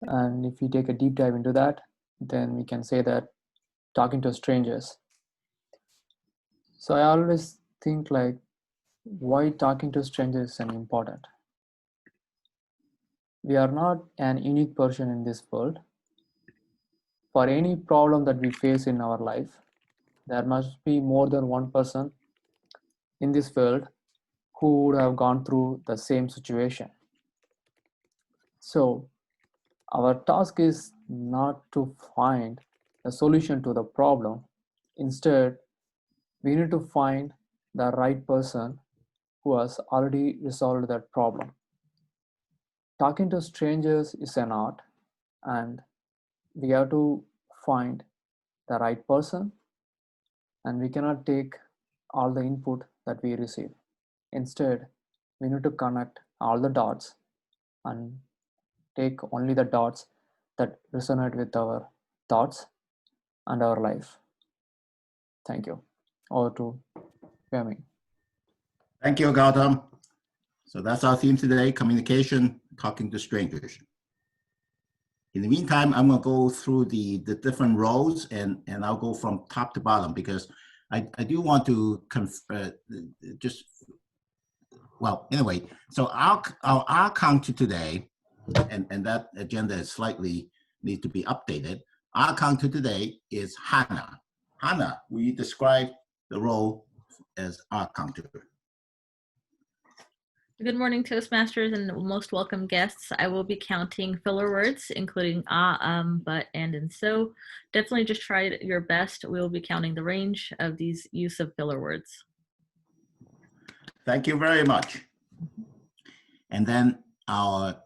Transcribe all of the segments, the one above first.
And if we take a deep dive into that, then we can say that talking to strangers. So I always think like, why talking to strangers is important. We are not an unique person in this world. For any problem that we face in our life, there must be more than one person in this world who would have gone through the same situation. So our task is not to find a solution to the problem. Instead, we need to find the right person who has already resolved that problem. Talking to strangers is an art, and we have to find the right person, and we cannot take all the input that we receive. Instead, we need to connect all the dots and take only the dots that resonate with our thoughts and our life. Thank you. Over to Yami. Thank you, Gautam. So that's our theme today, communication, talking to strangers. In the meantime, I'm going to go through the different roles, and I'll go from top to bottom because I do want to just, well, anyway, so our counter today, and that agenda is slightly needs to be updated. Our counter today is Hannah. Hannah, will you describe the role as our counter? Good morning, Toastmasters, and most welcome guests. I will be counting filler words, including but, and so. Definitely just try your best. We will be counting the range of these use of filler words. Thank you very much. And then our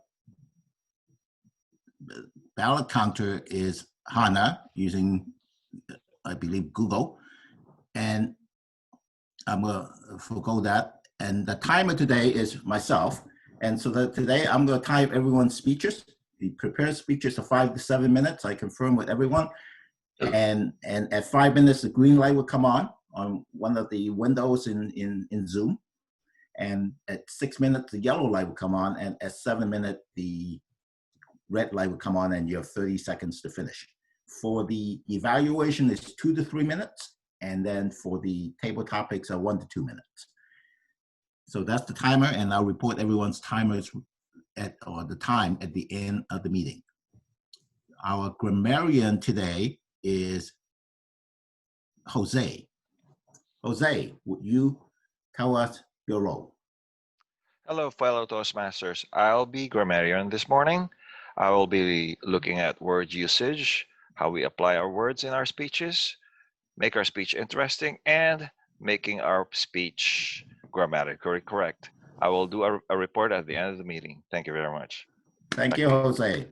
ballot counter is Hannah using, I believe, Google. And I'm going to forego that. And the timer today is myself. And so that today I'm going to type everyone's speeches. We prepare speeches of 5 to 7 minutes. I confirm with everyone. And at 5 minutes, the green light will come on one of the windows in Zoom. And at 6 minutes, the yellow light will come on. And at 7 minutes, the red light will come on, and you have 30 seconds to finish. For the evaluation, it's 2 to 3 minutes. And then for the table topics are 1 to 2 minutes. So that's the timer, and I'll report everyone's timers or the time at the end of the meeting. Our grammarian today is Jose. Jose, would you tell us your role? Hello, fellow Toastmasters. I'll be grammarian this morning. I will be looking at word usage, how we apply our words in our speeches, make our speech interesting, and making our speech grammatically correct. I will do a report at the end of the meeting. Thank you very much. Thank you, Jose.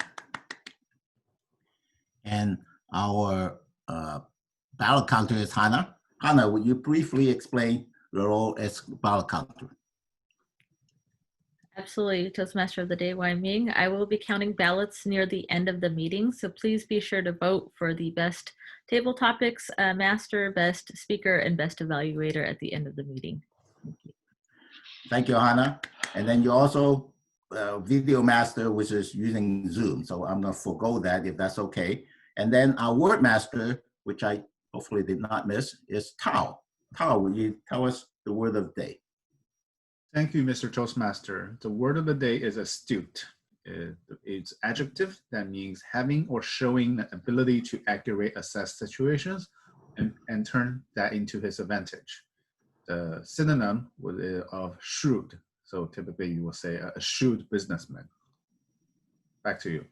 And our ballot counter is Hannah. Hannah, would you briefly explain the role as ballot counter? Absolutely, Toastmaster of the Day, Wai Ming. I will be counting ballots near the end of the meeting, so please be sure to vote for the best table topics, master, best speaker, and best evaluator at the end of the meeting. Thank you. Thank you, Hannah. And then you also video master, which is using Zoom. So I'm going to forego that if that's okay. And then our word master, which I hopefully did not miss, is Tao. Tao, will you tell us the word of the day? Thank you, Mr. Toastmaster. The word of the day is astute. It's adjective that means having or showing the ability to accurately assess situations and turn that into his advantage. The synonym of shrewd. So typically you will say a shrewd businessman. Back to you.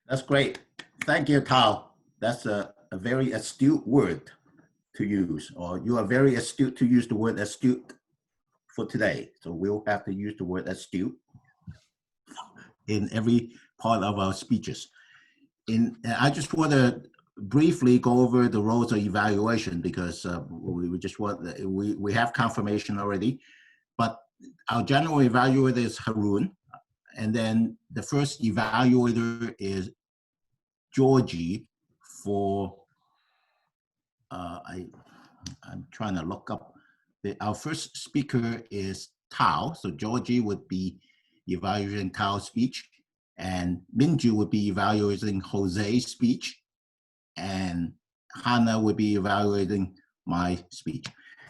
That's great. Thank you, Tao. That's a very astute word to use, or you are very astute to use the word astute for today. So we'll have to use the word astute in every part of our speeches. I just want to briefly go over the roles of evaluation because we just want, we have confirmation already, but our general evaluator is Harun, and then the first evaluator is Georgie for, I'm trying to look up, our first speaker is Tao, so Georgie would be evaluating Tao's speech, and Minju would be evaluating Jose's speech, and Hannah would be evaluating my speech.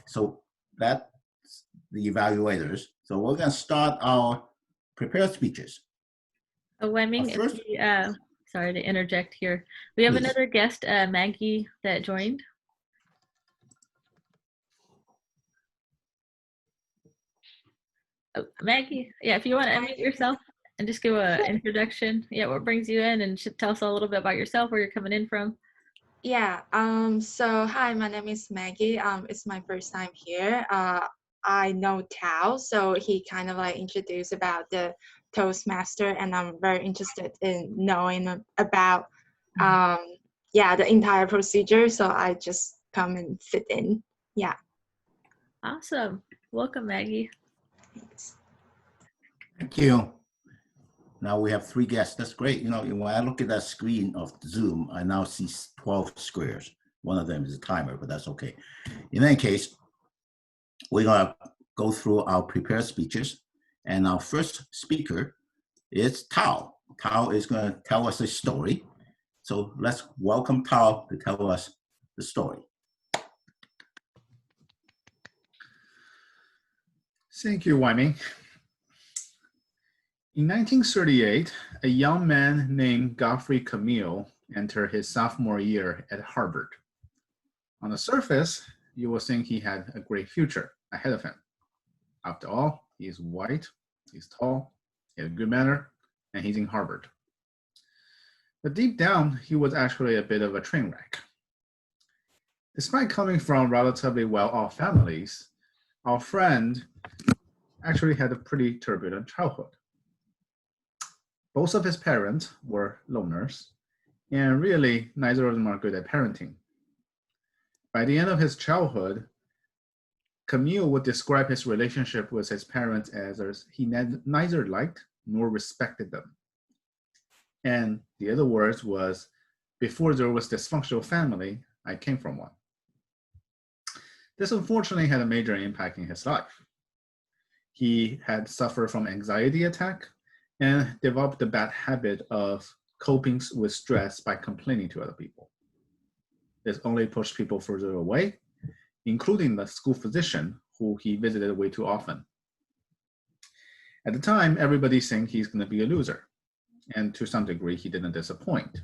So that's the evaluators. So we're going to start our prepared speeches. Oh, Wemming, First, sorry to interject here. We have please. another guest, Maggie, that joined. Oh, Maggie, yeah, if you want to unmute yourself and just give an introduction. Yeah, what brings you in, and tell us a little bit about yourself, where you're coming in from. Yeah, so hi, my name is Maggie. It's my first time here. I know Tao, so he kind of like introduced about the Toastmaster, and I'm very interested in knowing about the entire procedure, so I just come and fit in. Yeah. Awesome. Welcome, Maggie. Thanks. Thank you. Now we have 3 guests. That's great. You know, when I look at that screen of Zoom, I now see 12 squares. One of them is a timer, but that's okay. In any case, we're going to go through our prepared speeches. And our first speaker is Tao. Tao is going to tell us a story. So let's welcome Tao to tell us the story. Thank you, Wai-Ming. In 1938, a young man named Godfrey Camille entered his sophomore year at Harvard. On the surface, you will think he had a great future ahead of him. After all, he's white, he's tall, he has good manner, and he's in Harvard. But deep down, he was actually a bit of a train wreck. Despite coming from relatively well-off families, our friend actually had a pretty turbulent childhood. Both of his parents were loners, and really neither of them are good at parenting. By the end of his childhood, Camille would describe his relationship with his parents as he neither liked nor respected them. And the other words was, before there was dysfunctional family, I came from one. This unfortunately had a major impact in his life. He had suffered from anxiety attack and developed the bad habit of coping with stress by complaining to other people. This only pushed people further away, including the school physician who he visited way too often. At the time, everybody think he's going to be a loser. And to some degree, he didn't disappoint.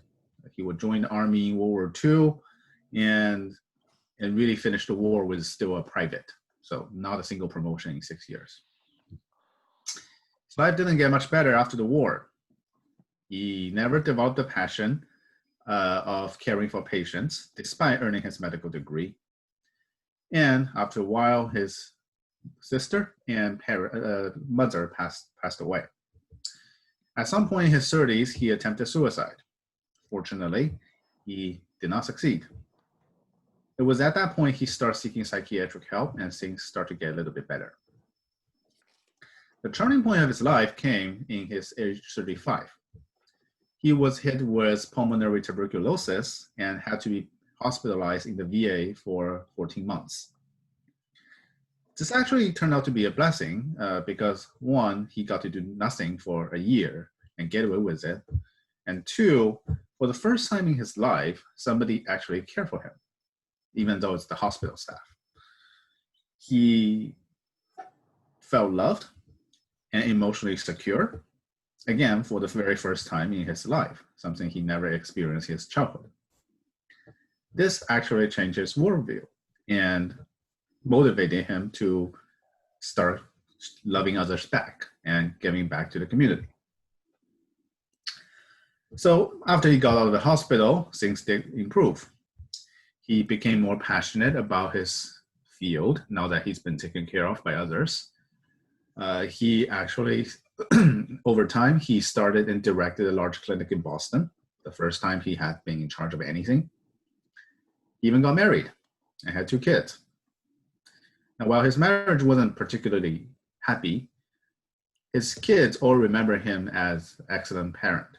He would join the army in World War II and really finish the war with still a private. So not a single promotion in 6 years. His life didn't get much better after the war. He never developed the passion of caring for patients, despite earning his medical degree. And after a while, his sister and mother passed away. At some point in his 30s, he attempted suicide. Fortunately, he did not succeed. It was at that point he started seeking psychiatric help, and things started to get a little bit better. The turning point of his life came in his age 35. He was hit with pulmonary tuberculosis and had to be hospitalized in the VA for 14 months. This actually turned out to be a blessing because 1, he got to do nothing for a year and get away with it. And 2, for the first time in his life, somebody actually cared for him, even though it's the hospital staff. He felt loved and emotionally secure, again, for the very first time in his life, something he never experienced in his childhood. This actually changed his worldview and motivated him to start loving others back and giving back to the community. So after he got out of the hospital, things did improve. He became more passionate about his field now that he's been taken care of by others. He actually, over time, he started and directed a large clinic in Boston, the first time he had been in charge of anything. He even got married and had 2 kids. Now, while his marriage wasn't particularly happy, his kids all remember him as an excellent parent.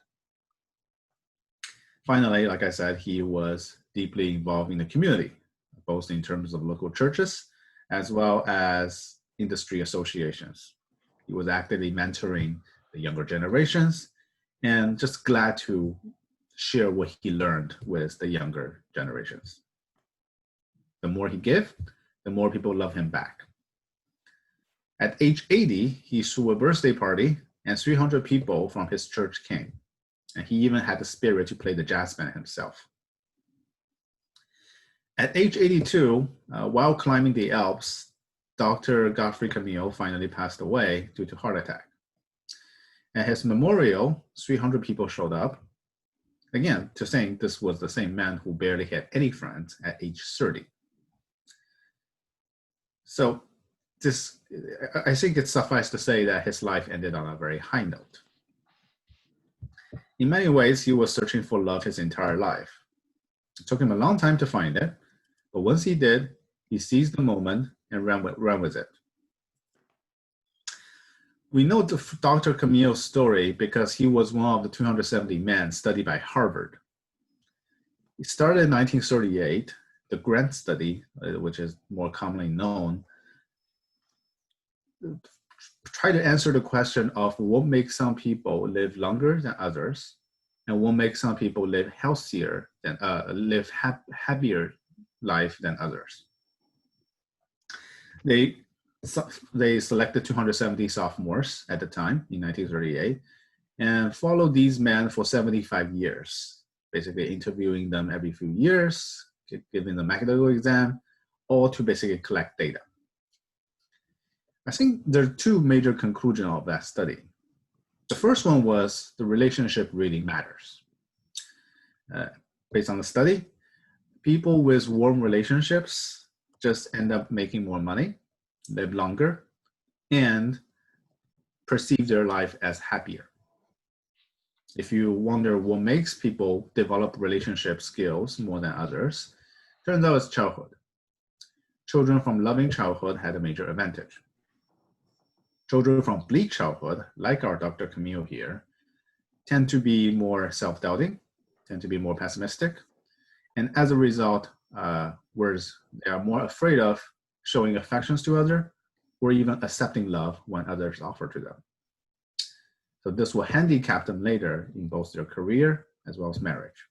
Finally, like I said, he was deeply involved in the community, both in terms of local churches as well as industry associations. He was actively mentoring the younger generations and just glad to share what he learned with the younger generations. The more he gave, the more people love him back. At age 80, he threw a birthday party and 300 people from his church came. And he even had the spirit to play the jazz band himself. At age 82, while climbing the Alps, Dr. Godfrey Camille finally passed away due to heart attack. At his memorial, 300 people showed up, again, to saying this was the same man who barely had any friends at age 30. So this, I think it's suffice to say that his life ended on a very high note. In many ways, he was searching for love his entire life. It took him a long time to find it, but once he did, he seized the moment and ran with it. We know Dr. Camille's story because he was one of the 270 men studied by Harvard. He started in 1938, the Grant study, which is more commonly known, try to answer the question of what makes some people live longer than others, and what makes some people live healthier than live happier life than others. They selected 270 sophomores at the time in 1938 and followed these men for 75 years, basically interviewing them every few years, giving them academic exam, all to basically collect data. I think there are two major conclusions of that study. The first one was the relationship really matters. Based on the study, people with warm relationships just end up making more money, live longer, and perceive their life as happier. If you wonder what makes people develop relationship skills more than others, turns out it's childhood. Children from loving childhood had a major advantage. Children from bleak childhood, like our Dr. Camille here, tend to be more self-doubting, tend to be more pessimistic, and as a result, whereas they are more afraid of showing affections to others or even accepting love when others offer to them. So this will handicap them later in both their career as well as marriage.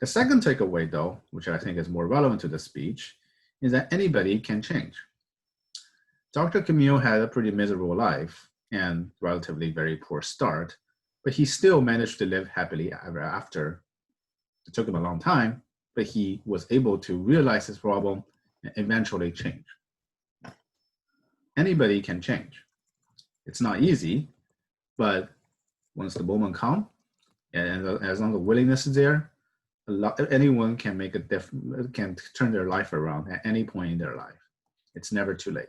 The second takeaway, though, which I think is more relevant to the speech, is that anybody can change. Dr. Camille had a pretty miserable life and relatively very poor start, but he still managed to live happily ever after. It took him a long time, but he was able to realize his problem and eventually change. Anybody can change. It's not easy, but once the moment comes, and as long as the willingness is there, anyone can make a difference, can turn their life around at any point in their life. It's never too late.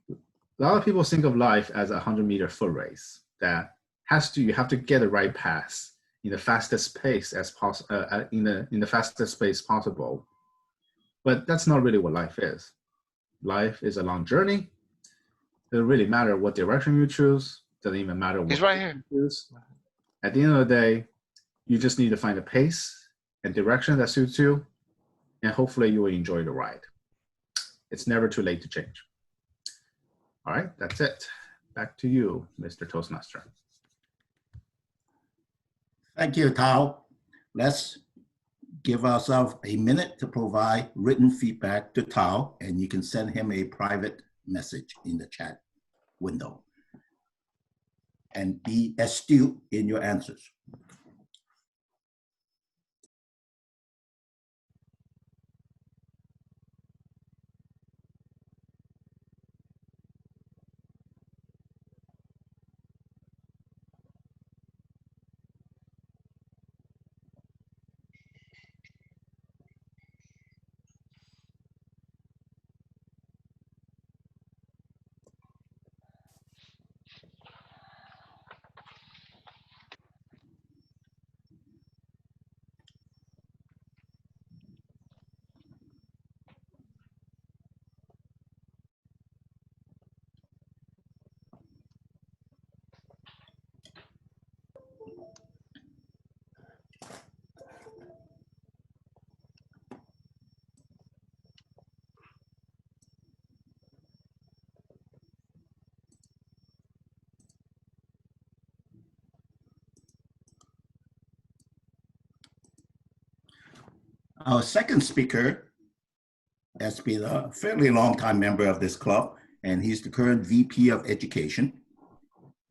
A lot of people think of life as a 100-meter foot race that you have to get the right pass in the fastest pace as possible, in the fastest pace possible. But that's not really what life is. Life is a long journey. It doesn't really matter what direction you choose. It doesn't even matter what you choose. At the end of the day, you just need to find a pace and direction that suits you, and hopefully you will enjoy the ride. It's never too late to change. All right, that's it. Back to you, Mr. Toastmaster. Thank you, Tao. Let's give ourselves a minute to provide written feedback to Tao, and you can send him a private message in the chat window. And be astute in your answers. Our second speaker has been a fairly long time member of this club, and he's the current VP of Education.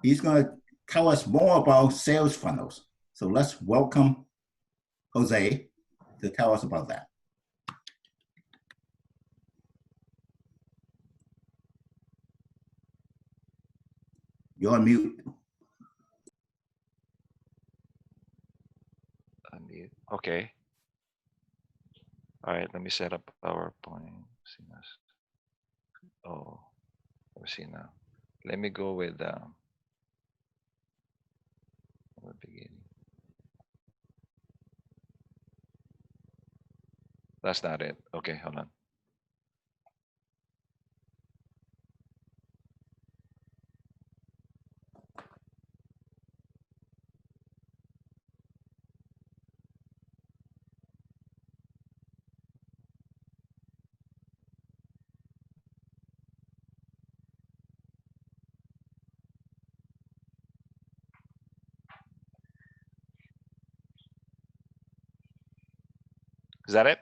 He's going to tell us more about sales funnels. So let's welcome Jose to tell us about that. You're on mute. Unmute. Okay. All right, let me set up PowerPoint. Oh, let me see now. Let me go with the beginning. That's not it. Okay, hold on. Is that it?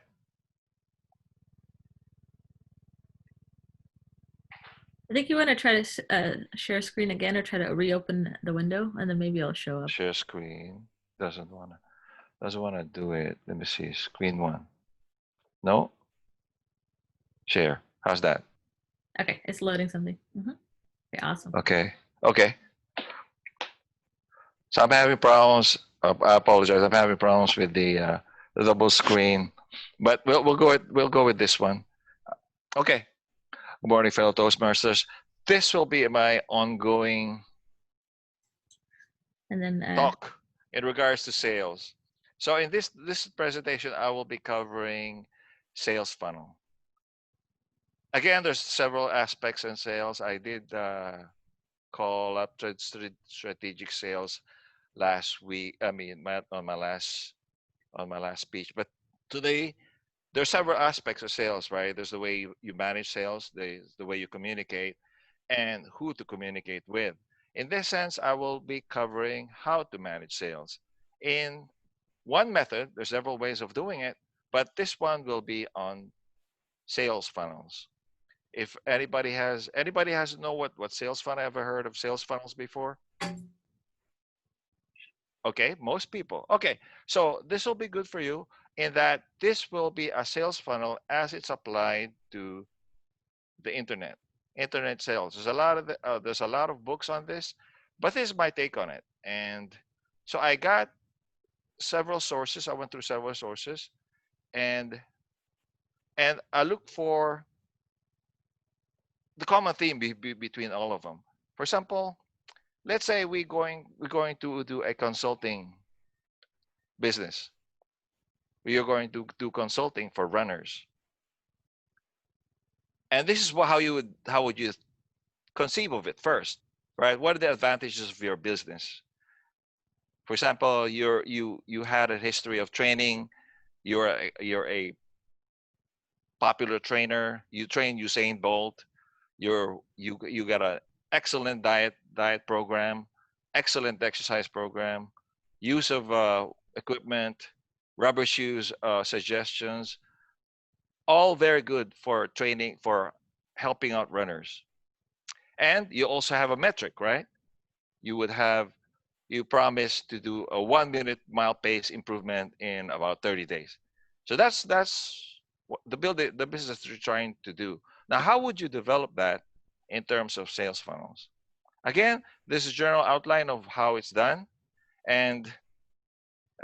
I think you want to try to share screen again or try to reopen the window and then maybe it'll show up. Share screen. Doesn't wanna do it. Let me see. Screen one. No? Share. How's that? Okay, it's loading something. Okay, awesome. Okay. Okay. So I'm having problems. I apologize. I'm having problems with the double screen, but we'll go with this one. Okay. Good morning, fellow Toastmasters. This will be my ongoing And then talk in regards to sales. So in this presentation, I will be covering sales funnel. Again, there's several aspects in sales. I did call up strategic sales last week. I mean, on my last speech. But today, there's several aspects of sales, right? There's the way you manage sales, there's the way you communicate, and who to communicate with. In this sense, I will be covering how to manage sales. In one method, there's several ways of doing it, but this one will be on sales funnels. If anybody has know what sales funnel, ever heard of sales funnels before? Okay, most people. Okay, so this will be good for you in that this will be a sales funnel as it's applied to the internet sales. There's a lot of books on this, but this is my take on it. And so I got several sources. I went through several sources, and I looked for the common theme between all of them. For example, let's say we're going to do a consulting business. We are going to do consulting for runners, and this is how would you conceive of it first, right? What are the advantages of your business? For example, you had a history of training. You're a popular trainer. You train Usain Bolt. You got an excellent diet program, excellent exercise program, use of equipment, rubber shoes suggestions, all very good for training, for helping out runners. And you also have a metric, right? You promise to do a 1-minute mile pace improvement in about 30 days. So that's what the business you're trying to do. Now, how would you develop that in terms of sales funnels? Again, this is general outline of how it's done, and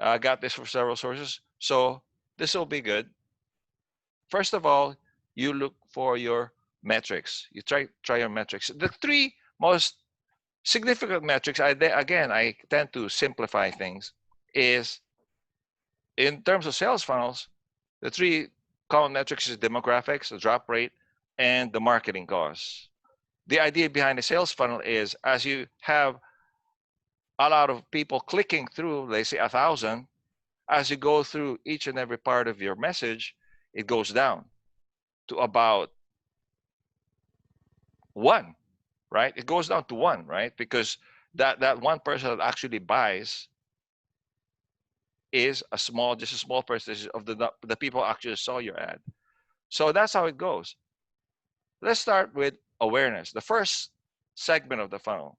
I got this from several sources. So this will be good. First of all, you look for your metrics. You try your metrics. The three most significant metrics, I tend to simplify things, is in terms of sales funnels, the three common metrics is demographics, the drop rate, and the marketing costs. The idea behind the sales funnel is as you have a lot of people clicking through, let's say 1,000, as you go through each and every part of your message, it goes down to about 1, right? It goes down to 1, right? Because that one person that actually buys is just a small percentage of the people actually saw your ad. So that's how it goes. Let's start with awareness, the first segment of the funnel.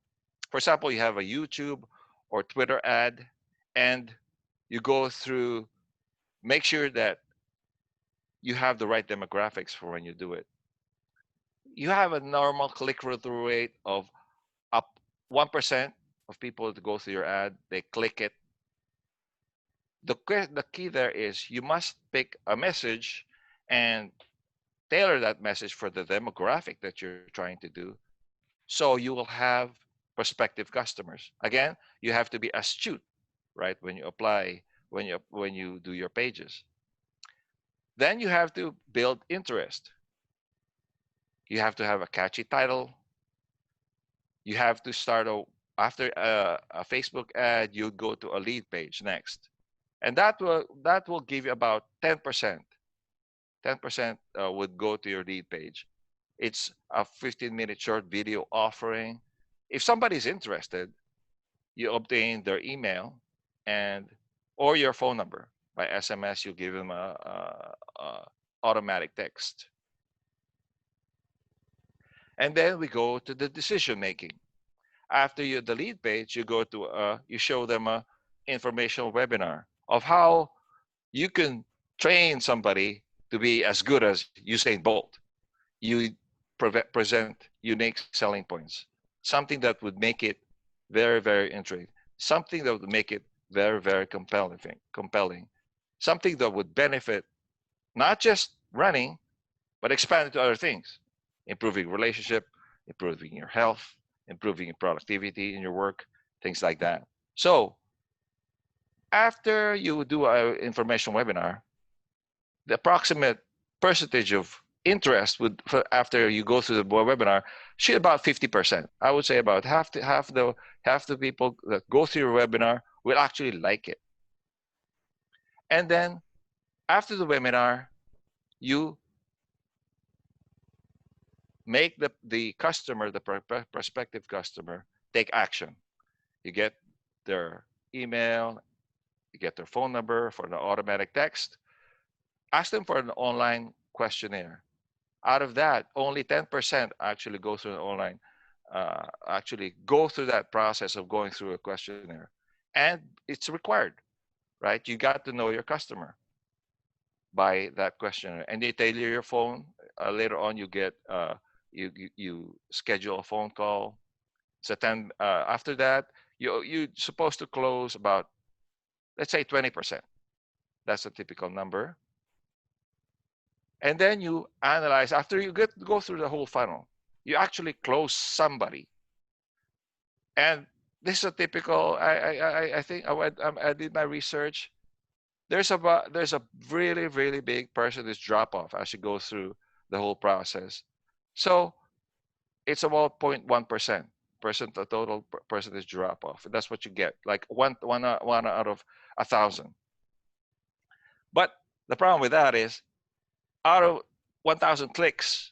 For example, you have a YouTube or Twitter ad, and you go through, make sure that you have the right demographics for when you do it. You have a normal click-through rate of up 1% of people to go through your ad, they click it. The key there is you must pick a message and tailor that message for the demographic that you're trying to do. So you will have prospective customers. Again, you have to be astute, right? When you apply, when you do your pages. Then you have to build interest. You have to have a catchy title. You have to start after a Facebook ad, you go to a lead page next, and that will give you about 10%. 10% would go to your lead page. It's a 15-minute short video offering. If somebody's interested, you obtain their email and or your phone number. By SMS, you give them a automatic text. And then we go to the decision making. After the lead page, you go to you show them a informational webinar of how you can train somebody to be as good as Usain Bolt. You present unique selling points, something that would make it very, very intriguing, something that would make it very, very compelling, something that would benefit not just running, but expand it to other things, improving relationship, improving your health, improving your productivity in your work, things like that. So after you do an information webinar, the approximate percentage of interest would after you go through the webinar should about 50%. I would say about half the people that go through your webinar will actually like it. And then after the webinar, you make the customer, the prospective customer, take action. You get their email, you get their phone number for the automatic text. Ask them for an online questionnaire. Out of that, only 10% actually go through an online, actually go through that process of going through a questionnaire. And it's required, right? You got to know your customer by that questionnaire. And they tailor your phone. Later on, you get, you schedule a phone call. So then after that, you're supposed to close about, let's say 20%. That's a typical number. And then you analyze, after you go through the whole funnel, you actually close somebody. And this is a typical, I think I did my research. There's a really, really big percentage drop off as you go through the whole process. So it's about 0.1% the total percentage drop off. That's what you get, like one out of 1,000. But the problem with that is, out of 1,000 clicks,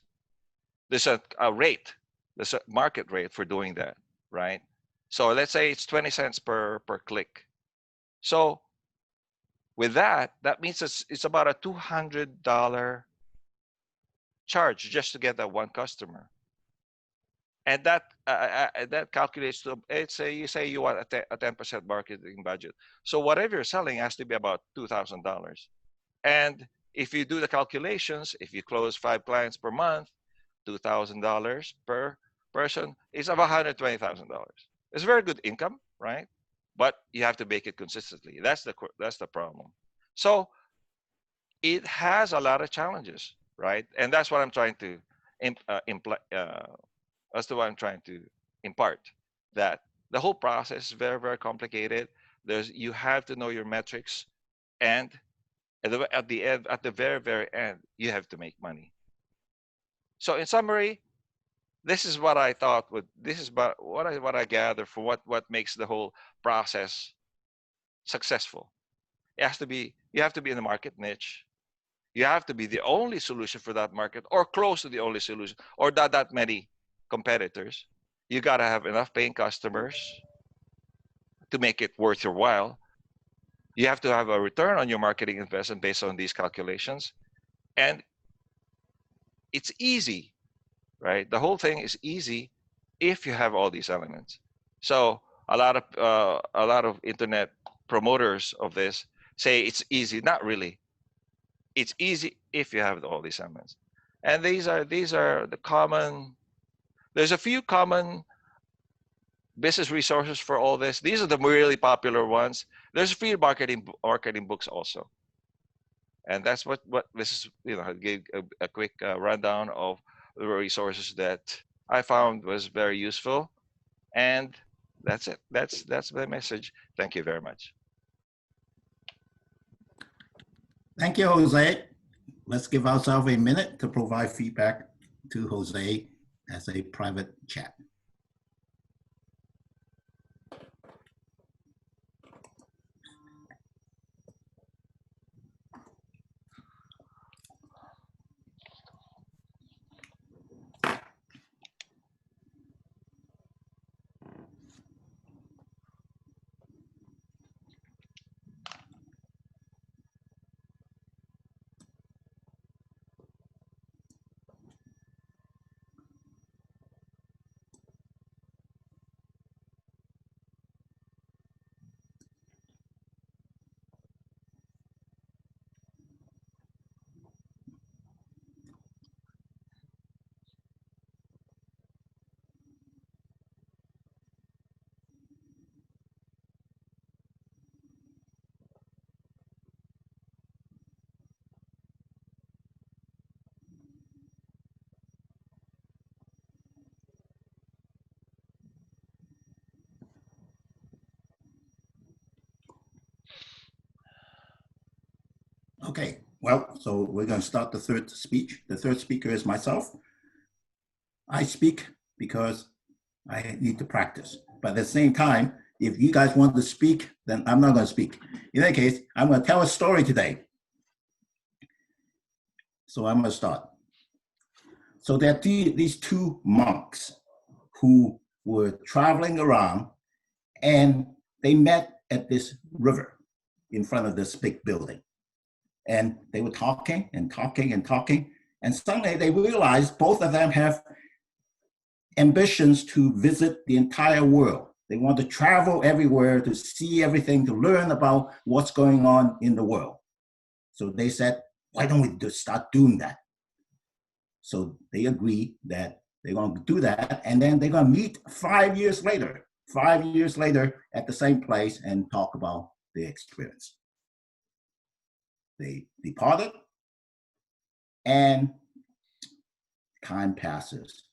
there's a rate, there's a market rate for doing that, right? So let's say it's 20 cents per click. So with that means it's about a $200 charge just to get that one customer. And that calculates to, you say you want a 10% marketing budget. So whatever you're selling has to be about $2,000. And if you do the calculations, if you close 5 clients per month, $2,000 per person is about $120,000. It's very good income, right? But you have to make it consistently. That's the problem. So it has a lot of challenges, right? And that's what I'm trying to that's what I'm trying to impart. That the whole process is very, very complicated. You have to know your metrics, and at the very, very end, you have to make money. So in summary, this is what I thought this is what I gather for what makes the whole process successful. You have to be in the market niche. You have to be the only solution for that market, or close to the only solution, or that many competitors. You got to have enough paying customers to make it worth your while. You have to have a return on your marketing investment based on these calculations. And it's easy, right? The whole thing is easy if you have all these elements. So a lot of internet promoters of this say it's easy. Not really. It's easy if you have all these elements. And these are the common. There's a few common business resources for all this. These are the really popular ones. There's a few marketing books also. And that's what this is. I gave a quick rundown of the resources that I found was very useful. And that's it. That's my message. Thank you very much. Thank you, Jose. Let's give ourselves a minute to provide feedback to Jose as a private chat. Okay, well, so we're going to start the third speech. The third speaker is myself. I speak because I need to practice. But at the same time, if you guys want to speak, then I'm not going to speak. In any case, I'm going to tell a story today. So I'm going to start. So there are these two monks who were traveling around, and they met at this river in front of this big building. And they were talking and talking and talking. And suddenly they realized both of them have ambitions to visit the entire world. They want to travel everywhere to see everything, to learn about what's going on in the world. So they said, why don't we just start doing that? So they agreed that they're going to do that. And then they're going to meet 5 years later at the same place and talk about the experience. They departed, and time passes.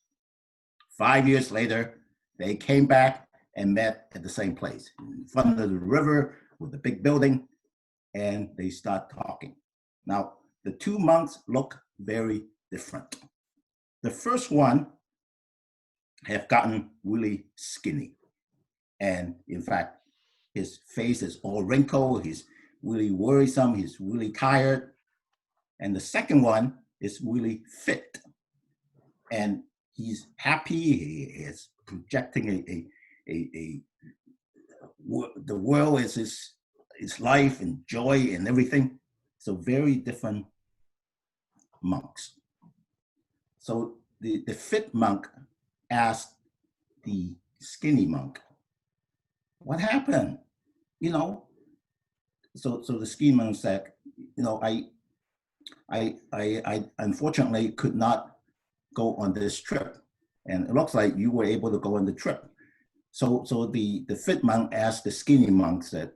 5 years later, they came back and met at the same place in front of the river with the big building, and they start talking. Now, the two monks look very different. The first one have gotten really skinny, and in fact, his face is all wrinkled, he's really worrisome, he's really tired. And the second one is really fit, and he's happy, he is projecting the world is his life and joy and everything. So very different monks. So the fit monk asked the skinny monk, what happened? So the skinny monk said, I unfortunately could not go on this trip. And it looks like you were able to go on the trip. So the fit monk asked the skinny monk, said,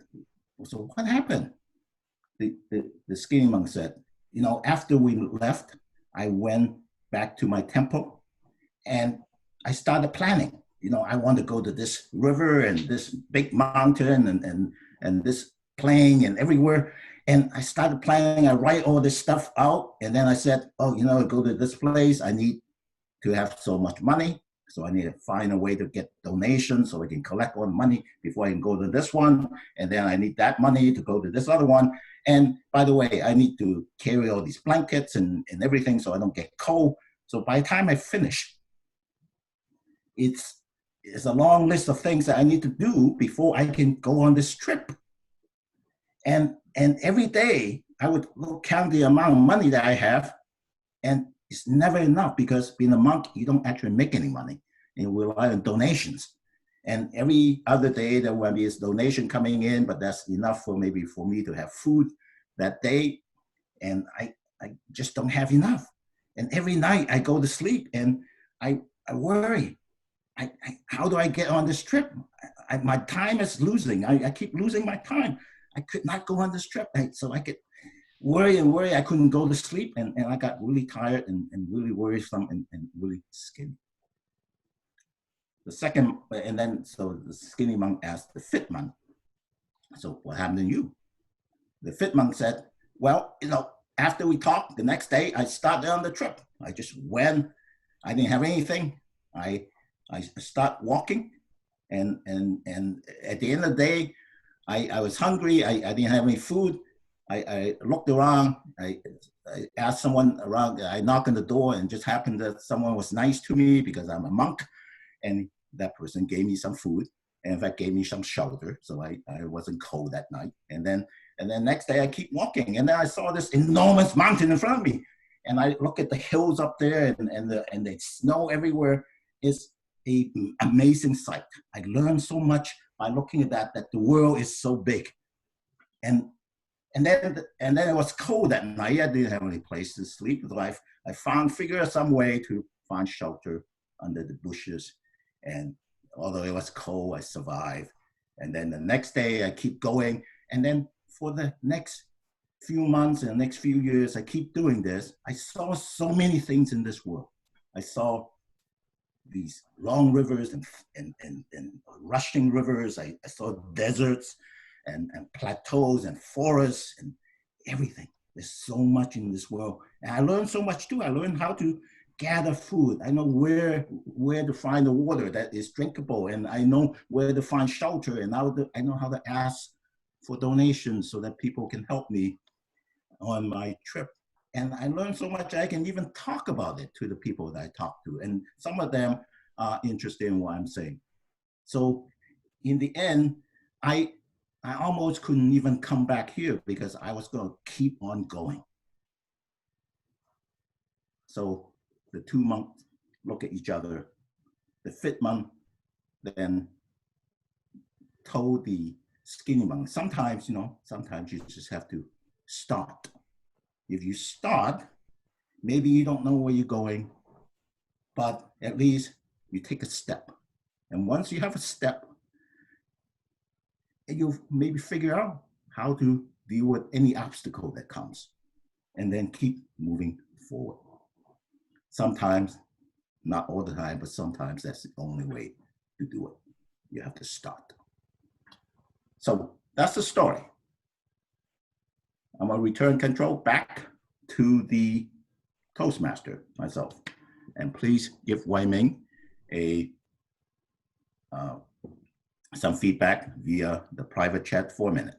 so what happened? The skinny monk said, after we left, I went back to my temple and I started planning. I want to go to this river and this big mountain and this plain and everywhere. And I started planning, I write all this stuff out. And then I said, I go to this place, I need to have so much money. So I need to find a way to get donations so I can collect all the money before I can go to this one. And then I need that money to go to this other one. And by the way, I need to carry all these blankets and everything so I don't get cold. So by the time I finish, it's a long list of things that I need to do before I can go on this trip. And every day I would count the amount of money that I have, and it's never enough because being a monk, you don't actually make any money. You rely on donations. And every other day there will be a donation coming in, but that's enough for maybe for me to have food that day. And I just don't have enough. And every night I go to sleep and I worry. How do I get on this trip? My time is losing. I keep losing my time. I could not go on this trip. So I get worry and worry. I couldn't go to sleep, and I got really tired and really worrisome and really skinny. The second, and then so the skinny monk asked the fit monk, so what happened to you? The fit monk said, well, after we talked, the next day I started on the trip. I just went. I didn't have anything. I start walking, and at the end of the day, I was hungry. I didn't have any food. I looked around. I asked someone around. I knocked on the door, and just happened that someone was nice to me because I'm a monk, and that person gave me some food, and in fact gave me some shelter, so I wasn't cold that night. And then next day I keep walking, and then I saw this enormous mountain in front of me, and I look at the hills up there, and the snow everywhere. It's an amazing sight. I learned so much by looking at that the world is so big, and then it was cold that night. I didn't have any place to sleep, so I figured out some way to find shelter under the bushes. And although it was cold, I survived. And then the next day I keep going. And then for the next few months and the next few years, I keep doing this. I saw so many things in this world. I saw these long rivers and rushing rivers. I saw deserts and plateaus and forests and everything. There's so much in this world. And I learned so much too. I learned how to gather food. I know where to find the water that is drinkable, and I know where to find shelter, and I know how to ask for donations so that people can help me on my trip. And I learned so much I can even talk about it to the people that I talk to, and some of them are interested in what I'm saying. So in the end, I almost couldn't even come back here because I was going to keep on going. So the two monks look at each other. The fit monk then told the skinny monk, sometimes you just have to start. If you start, maybe you don't know where you're going, but at least you take a step. And once you have a step, you'll maybe figure out how to deal with any obstacle that comes, and then keep moving forward. Sometimes, not all the time, but sometimes that's the only way to do it. You have to start. So that's the story. I'm gonna return control back to the Toastmaster myself. And please give Wai Ming some feedback via the private chat for a minute.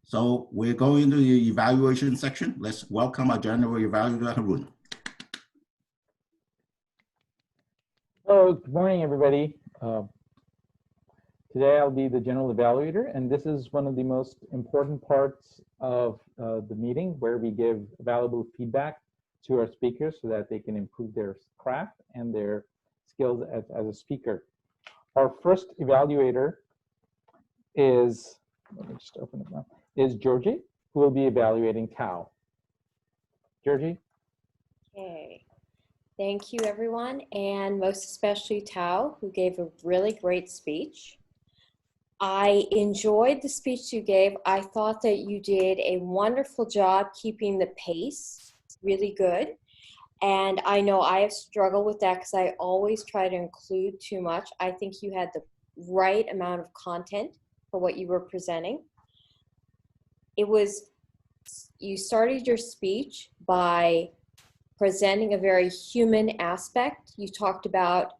So we're going into the evaluation section. Let's welcome our general evaluator, Harun. Hello, good morning, everybody. Today I'll be the general evaluator, and this is one of the most important parts of the meeting where we give valuable feedback to our speakers so that they can improve their craft and their skills as a speaker. Our first evaluator is, let me just open it now, is Georgie, who will be evaluating Tao. Georgie? Okay. Thank you, everyone, and most especially Tao, who gave a really great speech. I enjoyed the speech you gave. I thought that you did a wonderful job keeping the pace really good. And I know I have struggled with that because I always try to include too much. I think you had the right amount of content for what you were presenting. you started your speech by presenting a very human aspect. You talked about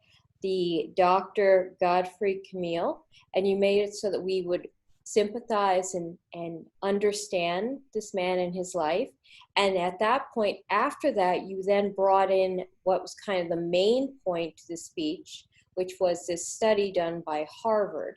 the Dr. Godfrey Camille, and you made it so that we would sympathize and understand this man in his life. And at that point, after that, you then brought in what was kind of the main point to the speech, which was this study done by Harvard,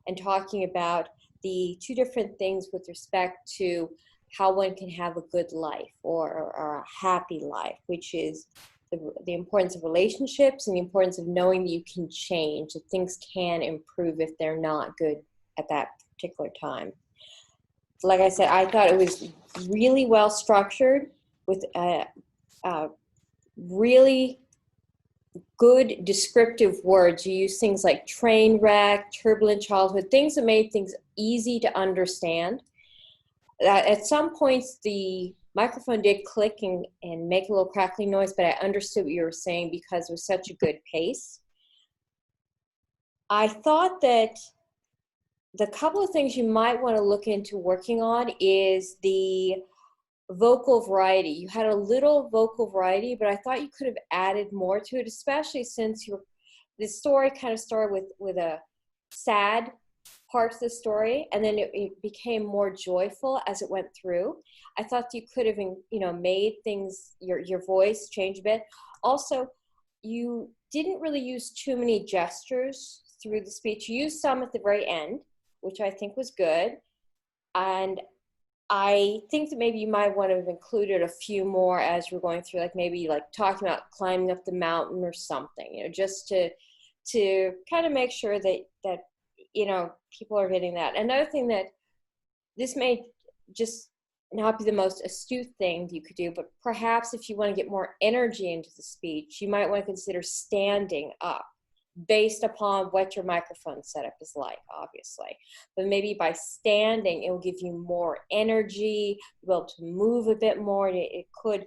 and talking about the two different things with respect to how one can have a good life or a happy life, which is the importance of relationships and the importance of knowing that you can change, that things can improve if they're not good at that particular time. Like I said, I thought it was really well structured with really good descriptive words. You use things like train wreck, turbulent childhood, things that made things easy to understand. At some points, the microphone did click and make a little crackling noise, but I understood what you were saying because it was such a good pace. I thought that the couple of things you might want to look into working on is the vocal variety. You had a little vocal variety, but I thought you could have added more to it, especially since the story kind of started with a sad part of the story, and then it became more joyful as it went through. I thought you could have, made things, your voice change a bit. Also, you didn't really use too many gestures through the speech. You used some at the very end, which I think was good. And I think that maybe you might want to have included a few more as we're going through, like maybe like talking about climbing up the mountain or something, just to kind of make sure that people are getting that. Another thing that this may just not be the most astute thing you could do, but perhaps if you want to get more energy into the speech, you might want to consider standing up based upon what your microphone setup is like, obviously. But maybe by standing, it will give you more energy, you'll be able to move a bit more, and it could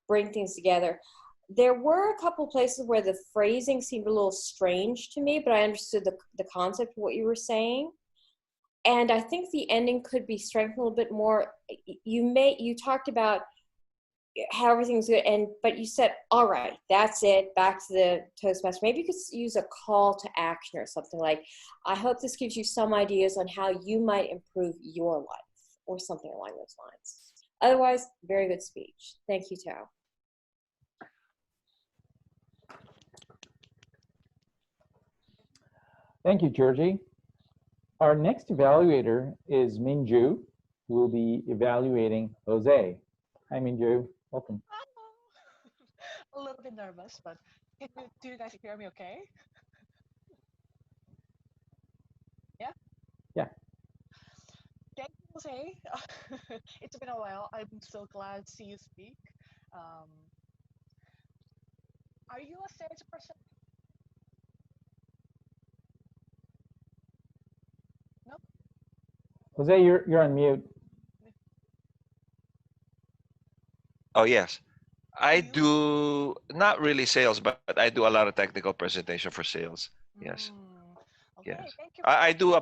bring things together. There were a couple places where the phrasing seemed a little strange to me, but I understood the concept of what you were saying. And I think the ending could be strengthened a little bit more. You talked about how everything's good, but you said, all right, that's it, back to the Toastmaster. Maybe you could use a call to action or something like, I hope this gives you some ideas on how you might improve your life, or something along those lines. Otherwise, very good speech. Thank you, Tao. Thank you, Georgie. Our next evaluator is Minju, who will be evaluating Jose. Hi, Minju. Welcome. A little bit nervous, but do you guys hear me okay? Yeah? Yeah. Thank you, Jose. It's been a while. I'm so glad to see you speak. Are you a salesperson? No? Jose, you're on mute. Oh, yes. I do not really sales, but I do a lot of technical presentation for sales. Yes. Okay, Yes. thank you. I do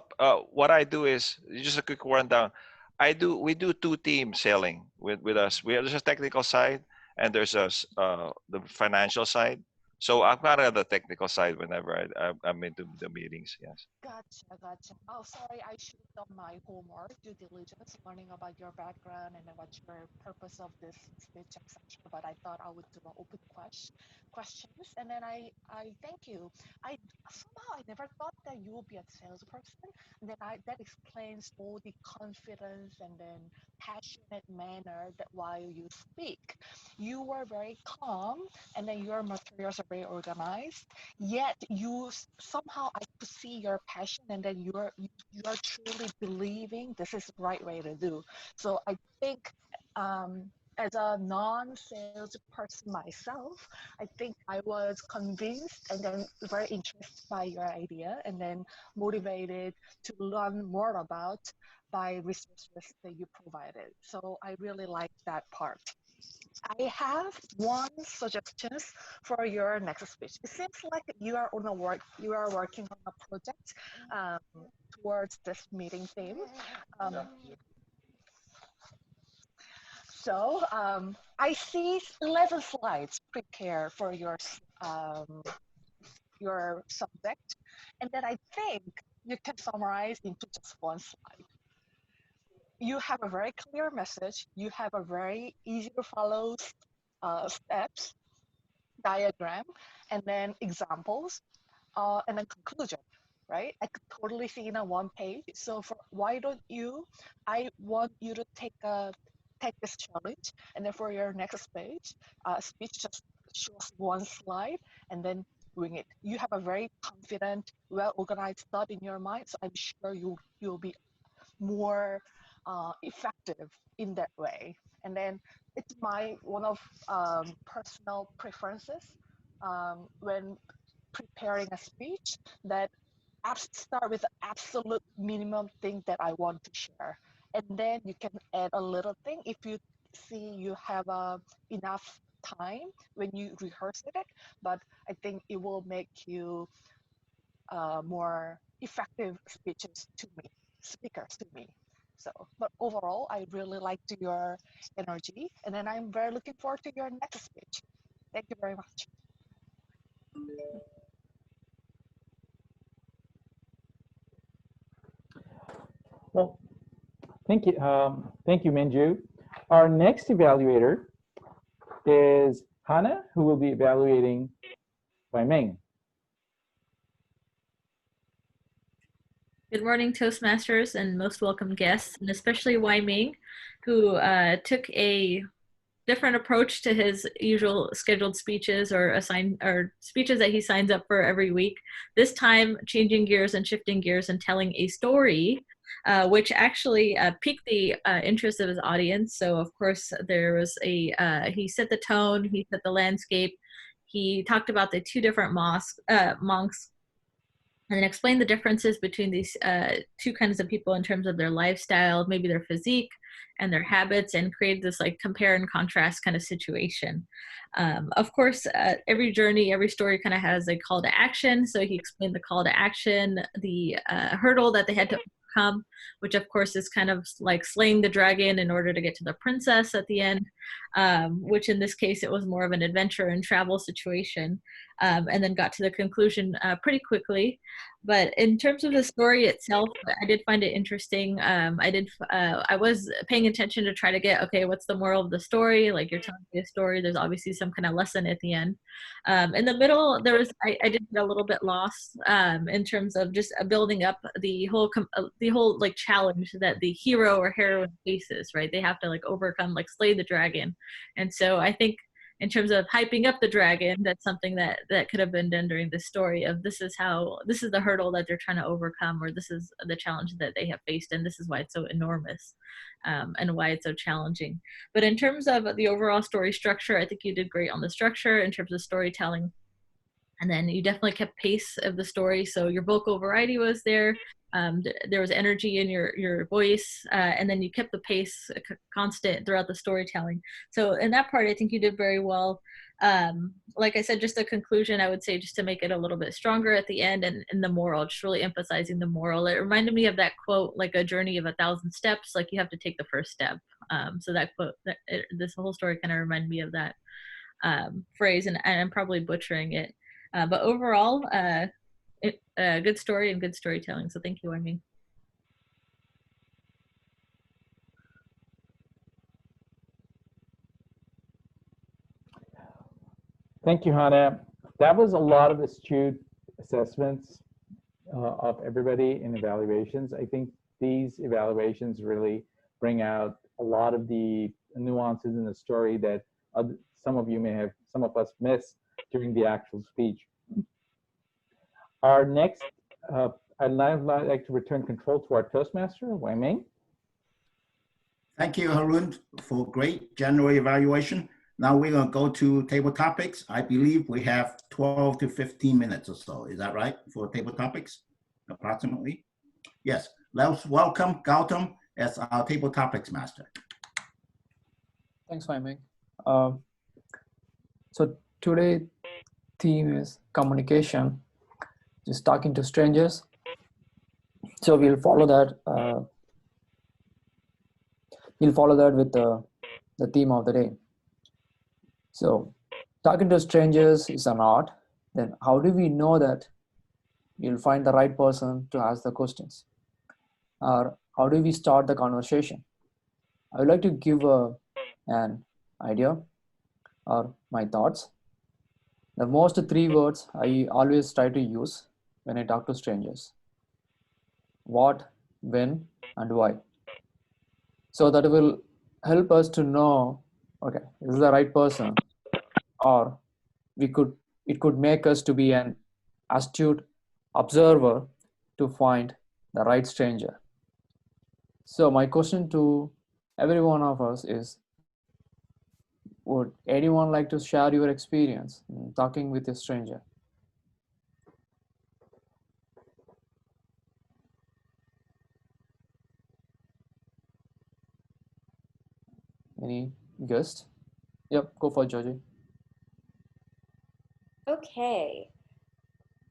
what I do is just a quick rundown. We do two teams selling with us. There's a technical side and there's the financial side. So I'm not on the technical side whenever I'm into the meetings. Yes. Gotcha. Oh, sorry, I should have done my homework, due diligence, learning about your background and then what's your purpose of this speech, etc. But I thought I would do an open questions, and then I thank you. I somehow I never thought that you would be a salesperson. And then that explains all the confidence and then passionate manner that while you speak, you were very calm, and then your materials are very organized. Yet somehow I could see your passion, and then you are truly believing this is the right way to do. So I think as a non-sales person myself, I think I was convinced and then very interested by your idea, and then motivated to learn more about by resources that you provided. So I really like that part. I have one suggestion for your next speech. It seems like you are working on a project towards this meeting theme. So I see 11 slides prepared for your subject, and then I think you can summarize into just one slide. You have a very clear message. You have a very easy to follow steps, diagram, and then examples, and then conclusion, right? I could totally see in a one page. So why don't you? I want you to take this challenge, and then for your next speech just shows one slide, and then wing it. You have a very confident, well-organized thought in your mind, so I'm sure you'll be more effective in that way. And then it's one of personal preferences when preparing a speech that start with the absolute minimum thing that I want to share, and then you can add a little thing if you see you have enough time when you rehearse it. But I think it will make you more effective speakers to me. So, but overall, I really liked your energy, and then I'm very looking forward to your next speech. Thank you very much. Well, thank you, Minju. Our next evaluator is Hannah, who will be evaluating Wai Ming. Good morning, Toastmasters, and most welcome guests, and especially Wai Ming, who took a different approach to his usual scheduled speeches or speeches that he signs up for every week. This time, changing gears and shifting gears and telling a story, which actually piqued the interest of his audience. So, of course, there was he set the tone, he set the landscape, he talked about the two different monks, and then explain the differences between these two kinds of people in terms of their lifestyle, maybe their physique and their habits, and create this like compare and contrast kind of situation. Of course, every journey, every story kind of has a call to action. So he explained the call to action, the hurdle that they had to overcome, which of course is kind of like slaying the dragon in order to get to the princess at the end, which in this case, it was more of an adventure and travel situation. And then got to the conclusion pretty quickly. But in terms of the story itself, I did find it interesting. I was paying attention to try to get, okay, what's the moral of the story? Like you're telling me a story, there's obviously some kind of lesson at the end. In the middle, I did get a little bit lost in terms of just building up the whole like challenge that the hero or heroine faces, right? They have to like overcome, like slay the dragon. And so I think in terms of hyping up the dragon, that's something that could have been done during the story of this is the hurdle that they're trying to overcome, or this is the challenge that they have faced, and this is why it's so enormous and why it's so challenging. But in terms of the overall story structure, I think you did great on the structure in terms of storytelling. And then you definitely kept pace of the story. So your vocal variety was there. There was energy in your voice, and then you kept the pace constant throughout the storytelling. So in that part, I think you did very well. Like I said, just a conclusion, I would say just to make it a little bit stronger at the end, and the moral, just really emphasizing the moral. It reminded me of that quote, like a journey of 1,000 steps, like you have to take the first step. So that quote, this whole story kind of reminded me of that phrase, and I'm probably butchering it. But overall, good story and good storytelling. So thank you, Wai Ming. Thank you, Hannah. That was a lot of astute assessments of everybody in evaluations. I think these evaluations really bring out a lot of the nuances in the story that some of us missed during the actual speech. Our next, I'd now like to return control to our Toastmaster, Wai Ming. Thank you, Harun, for great general evaluation. Now we're going to go to table topics. I believe we have 12 to 15 minutes or so. Is that right for table topics, approximately? Yes. Let's welcome Gautam as our table topics master. Thanks, Wai Ming. So today theme is communication, just talking to strangers. So we'll follow that. We'll follow that with the theme of the day. So, talking to strangers is an art. Then, how do we know that you'll find the right person to ask the questions? Or how do we start the conversation? I would like to give an idea or my thoughts. The most three words I always try to use when I talk to strangers: what, when, and why. So that will help us to know, okay, this is the right person, or we could it could make us to be an astute observer to find the right stranger. So my question to every one of us is, would anyone like to share your experience in talking with a stranger? Any guest? Yep, go for it, Georgie. Okay.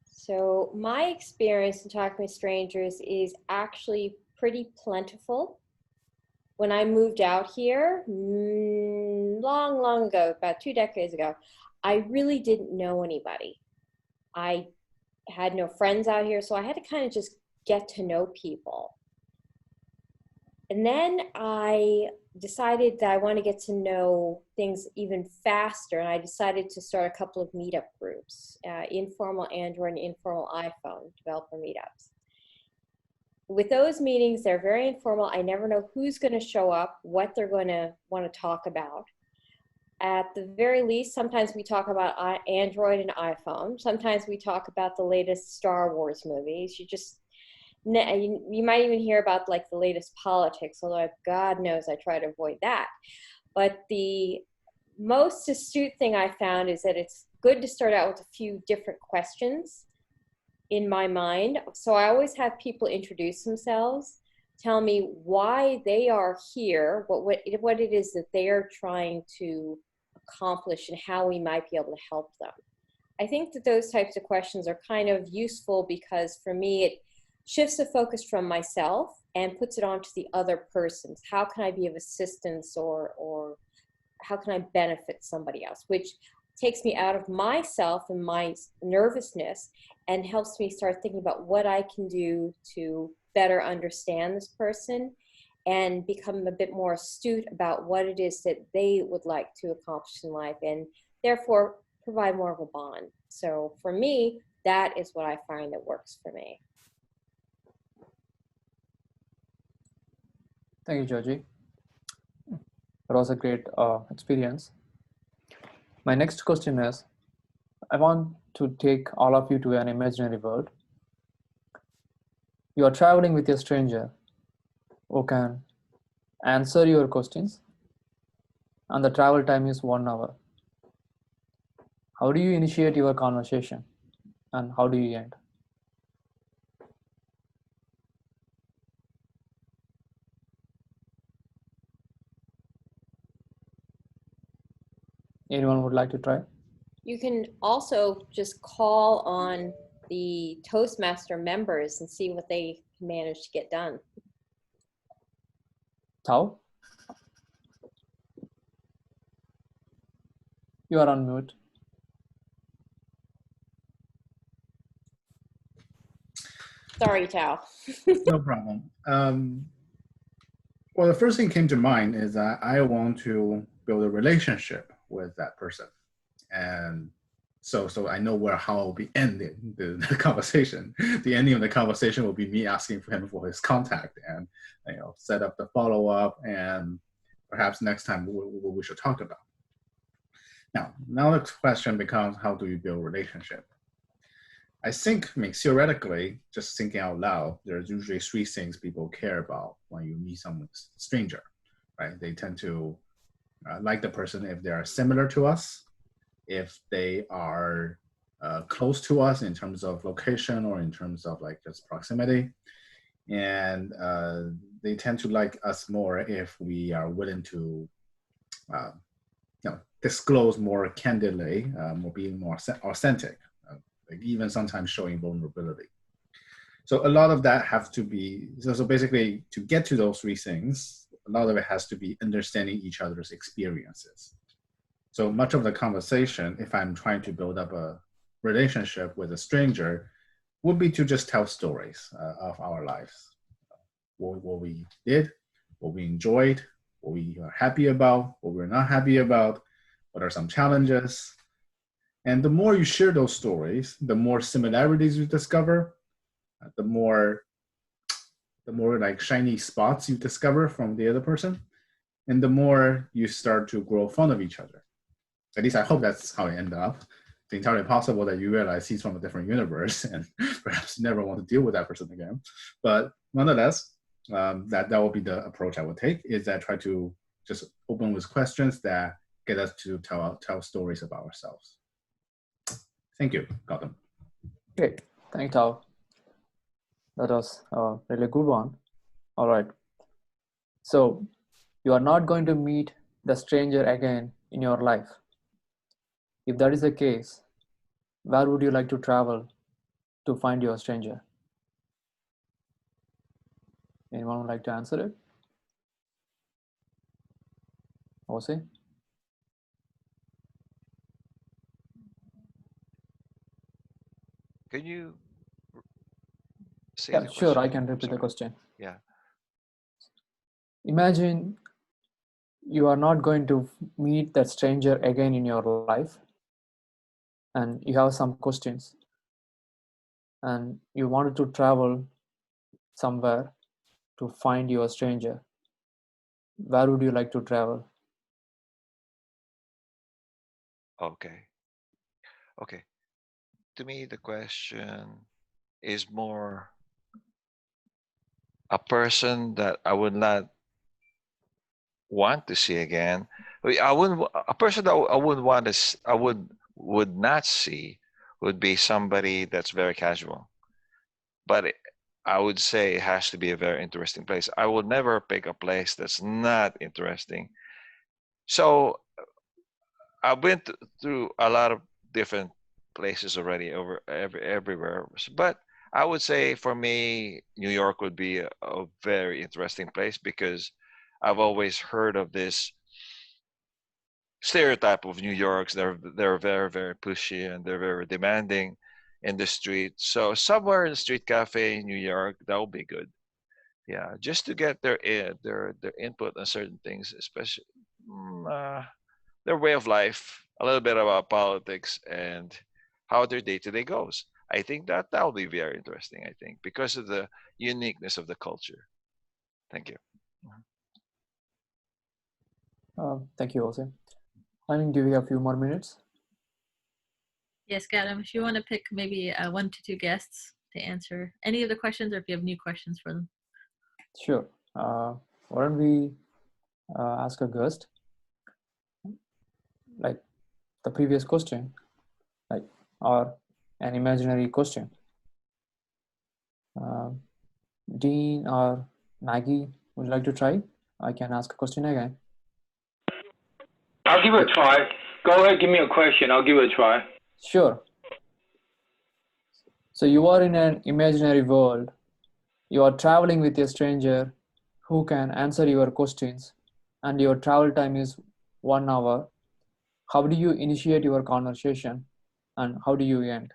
So my experience in talking with strangers is actually pretty plentiful. When I moved out here, long, long ago, about 2 decades ago, I really didn't know anybody. I had no friends out here, so I had to kind of just get to know people. And then I decided that I want to get to know things even faster, and I decided to start a couple of meetup groups, informal Android and informal iPhone developer meetups. With those meetings, they're very informal. I never know who's going to show up, what they're going to want to talk about. At the very least, sometimes we talk about Android and iPhone. Sometimes we talk about the latest Star Wars movies. You might even hear about like the latest politics, although God knows I try to avoid that. But the most astute thing I found is that it's good to start out with a few different questions in my mind. So I always have people introduce themselves, tell me why they are here, what it is that they are trying to accomplish, and how we might be able to help them. I think that those types of questions are kind of useful because for me, it shifts the focus from myself and puts it onto the other persons. How can I be of assistance, or how can I benefit somebody else? Which takes me out of myself and my nervousness and helps me start thinking about what I can do to better understand this person and become a bit more astute about what it is that they would like to accomplish in life, and therefore provide more of a bond. So for me, that is what I find that works for me. Thank you, Georgie. That was a great experience. My next question is, I want to take all of you to an imaginary world. You are traveling with a stranger who can answer your questions, and the travel time is 1 hour. How do you initiate your conversation, and how do you end? Anyone would like to try? You can also just call on the Toastmaster members and see what they manage to get done. Tao? You are on mute. Sorry, Tao. No problem. Well, the first thing came to mind is that I want to build a relationship with that person, and so I know how I'll be ending the conversation. The ending of the conversation will be me asking for him for his contact, and set up the follow up, and perhaps next time what we should talk about. Now the question becomes, how do you build a relationship? I think, theoretically, just thinking out loud, there's usually 3 things people care about when you meet someone stranger, right? They tend to like the person if they are similar to us, if they are close to us in terms of location or in terms of like just proximity, and they tend to like us more if we are willing to disclose more candidly, or being more authentic. Like even sometimes showing vulnerability. So a lot of that have to be, so basically to get to those 3 things, a lot of it has to be understanding each other's experiences. So much of the conversation, if I'm trying to build up a relationship with a stranger, would be to just tell stories of our lives. What we did, what we enjoyed, what we are happy about, what we're not happy about, what are some challenges. And the more you share those stories, the more similarities you discover, the more like shiny spots you discover from the other person, and the more you start to grow fond of each other. At least I hope that's how it ended up. It's entirely possible that you realize he's from a different universe and perhaps never want to deal with that person again. But nonetheless, that will be the approach I would take, is that try to just open with questions that get us to tell stories about ourselves. Thank you, Gautam. Great. Thanks, Tao. That was a really good one. All right. So you are not going to meet the stranger again in your life. If that is the case, where would you like to travel to find your stranger? Anyone would like to answer it? Jose? Can you say Yeah, the sure, question I again? can I'm repeat the sorry. question. Yeah. Imagine you are not going to meet that stranger again in your life, and you have some questions, and you wanted to travel somewhere to find your stranger. Where would you like to travel? Okay. Okay. To me, the question is more a person that I would not want to see again. I wouldn't. A person that I wouldn't want to. I would not see would be somebody that's very casual. But I would say it has to be a very interesting place. I would never pick a place that's not interesting. So I've been through a lot of different places already everywhere. But I would say for me, New York would be a very interesting place because I've always heard of this stereotype of New York's. They're very, very pushy and they're very demanding in the street. So somewhere in the street cafe in New York, that would be good. Yeah, just to get their input on certain things, especially their way of life, a little bit about politics and how their day-to-day goes. I think that will be very interesting, I think, because of the uniqueness of the culture. Thank you. Thank you, Jose. I will give you a few more minutes. Yes, Gadam, if you want to pick maybe 1 to 2 guests to answer any of the questions, or if you have new questions for them. Sure. Why don't we ask a guest, like the previous question, like, or an imaginary question. Dean or Maggie, would you like to try? I can ask a question again. I'll give it a try. Go ahead, give me a question. I'll give it a try. Sure. So you are in an imaginary world. You are traveling with a stranger who can answer your questions, and your travel time is 1 hour. How do you initiate your conversation, and how do you end?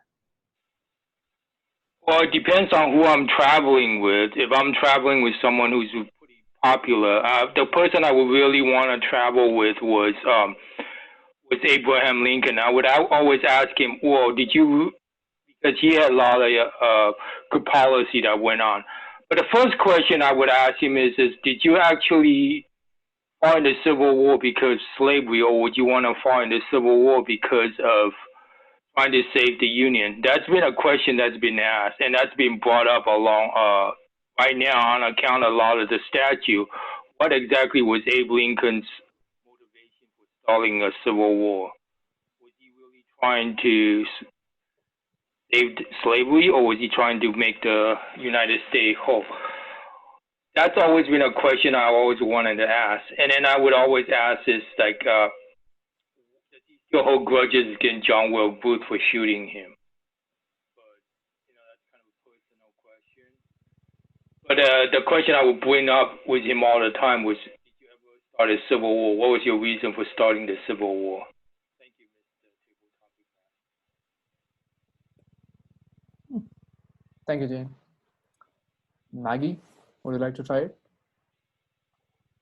Well, it depends on who I'm traveling with. If I'm traveling with someone who's pretty popular, the person I would really want to travel with was Abraham Lincoln. I would always ask him, well, did you, because he had a lot of good policy that went on. But the first question I would ask him is did you actually fight the Civil War because of slavery, or would you want to fight the Civil War because of trying to save the Union? That's been a question that's been asked, and that's been brought up along right now on account of a lot of the statue. What exactly was Abe Lincoln's motivation for starting a Civil War? Was he really trying to save slavery, or was he trying to make the United States whole? That's always been a question I always wanted to ask. And then I would always ask is like, does he still hold grudges against John Wilkes Booth for shooting him? But, that's kind of a personal question. But the question I would bring up with him all the time was, start a civil war? What was your reason for starting the civil war? Thank you, Mr. Thank you, Jane. Maggie, would you like to try it?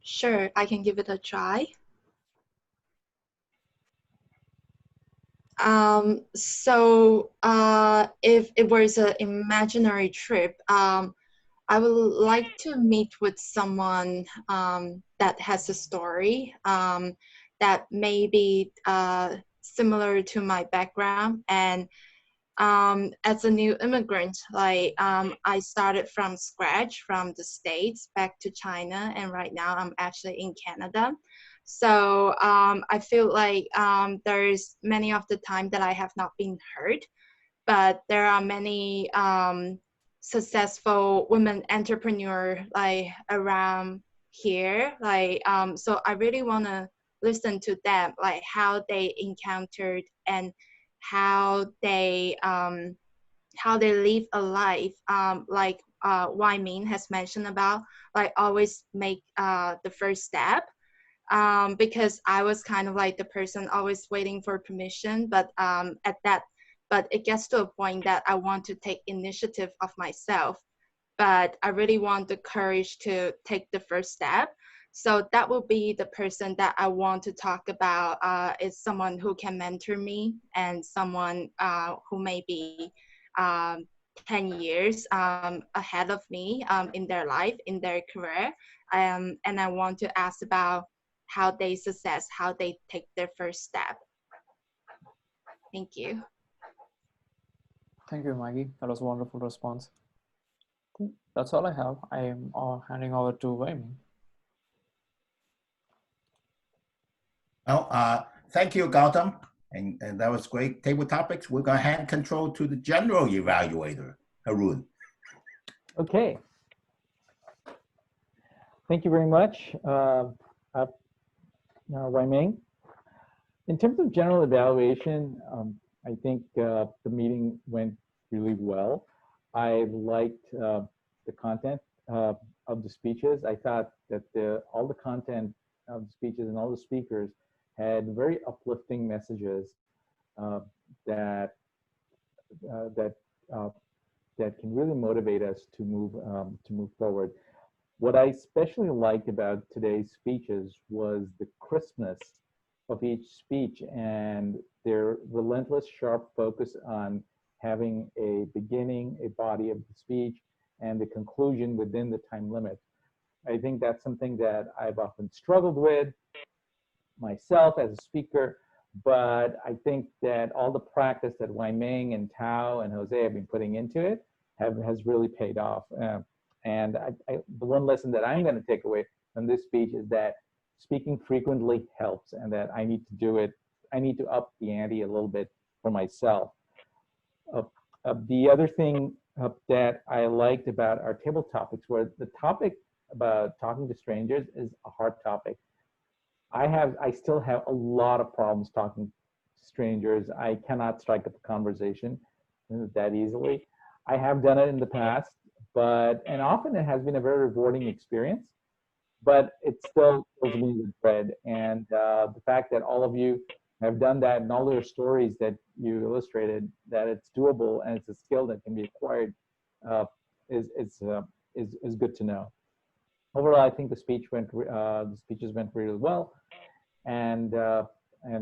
Sure, I can give it a try. If it was an imaginary trip, I would like to meet with someone that has a story that may be similar to my background. And as a new immigrant, I started from scratch from the States back to China, and right now I'm actually in Canada. So I feel like there's many of the time that I have not been heard, but there are many successful women entrepreneur around here. So I really want to listen to them, like how they encountered and how they live a life, Wai Min has mentioned about, like always make the first step, because I was kind of like the person always waiting for permission, but it gets to a point that I want to take initiative of myself, but I really want the courage to take the first step. So that will be the person that I want to talk about, is someone who can mentor me, and someone who may be 10 years ahead of me in their life, in their career. And I want to ask about how they success, how they take their first step. Thank you. Thank you, Maggie. That was a wonderful response. Cool. That's all I have. I am handing over to Wayne. Well, thank you, Gautam. And that was great table topics. We're going to hand control to the general evaluator, Harun. Okay. Thank you very much, Wai Ming. In terms of general evaluation, I think the meeting went really well. I liked the content of the speeches. I thought that all the content of the speeches and all the speakers had very uplifting messages that can really motivate us to move forward. What I especially liked about today's speeches was the crispness of each speech and their relentless, sharp focus on having a beginning, a body of the speech, and the conclusion within the time limit. I think that's something that I've often struggled with myself as a speaker, but I think that all the practice that Wai Ming and Tao and Jose have been putting into it has really paid off. And the one lesson that I'm going to take away from this speech is that speaking frequently helps, and that I need to do it. I need to up the ante a little bit for myself. The other thing that I liked about our table topics were the topic about talking to strangers is a hard topic. I still have a lot of problems talking to strangers. I cannot strike up a conversation that easily. I have done it in the past, and often it has been a very rewarding experience, but it still fills me with dread. And the fact that all of you have done that and all your stories that you illustrated, that it's doable and it's a skill that can be acquired is good to know. Overall, I think the speeches went really well, and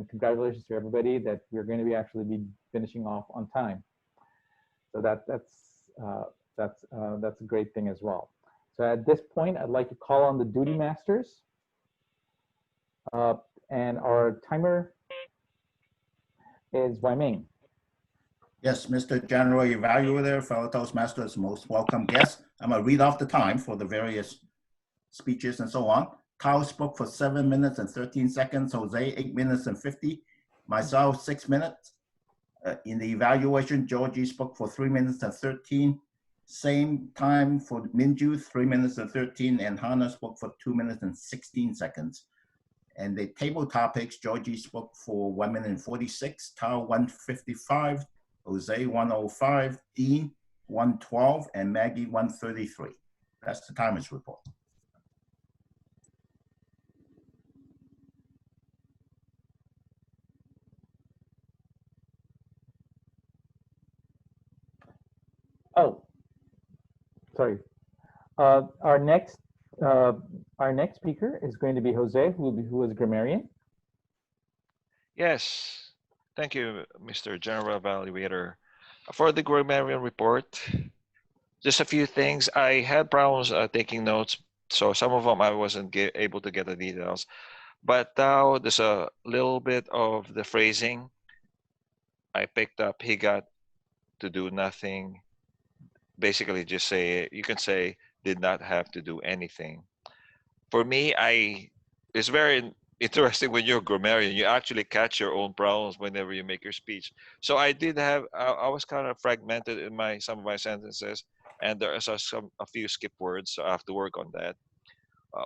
congratulations to everybody that we're going to be actually be finishing off on time. So that's a great thing as well. So at this point, I'd like to call on the duty masters, and our timer is Wai Ming. Yes, Mr. General Evaluator, fellow Toastmasters, most welcome guest. I'm going to read off the time for the various speeches and so on. Tao spoke for 7 minutes and 13 seconds. Jose, 8 minutes and 50. Myself, 6 minutes. In the evaluation, Georgie spoke for 3 minutes and 13. Same time for Minju, 3 minutes and 13. And Hannah spoke for 2 minutes and 16 seconds. And the table topics, Georgie spoke for 1 minute and 46. Tao, 155. Jose, 105. Dean, 112. And Maggie, 133. That's the timers report. sorry. Our next speaker is going to be Jose, who is grammarian. Yes. Thank you, Mr. General Evaluator. For the grammarian report, just a few things. I had problems taking notes, so some of them I wasn't able to get the details. But now there's a little bit of the phrasing I picked up. He got to do nothing. Basically, just say, you can say, did not have to do anything. For me, it's very interesting when you're a grammarian, you actually catch your own problems whenever you make your speech. So I did have, I was kind of fragmented in some of my sentences, and there are a few skip words, so I have to work on that.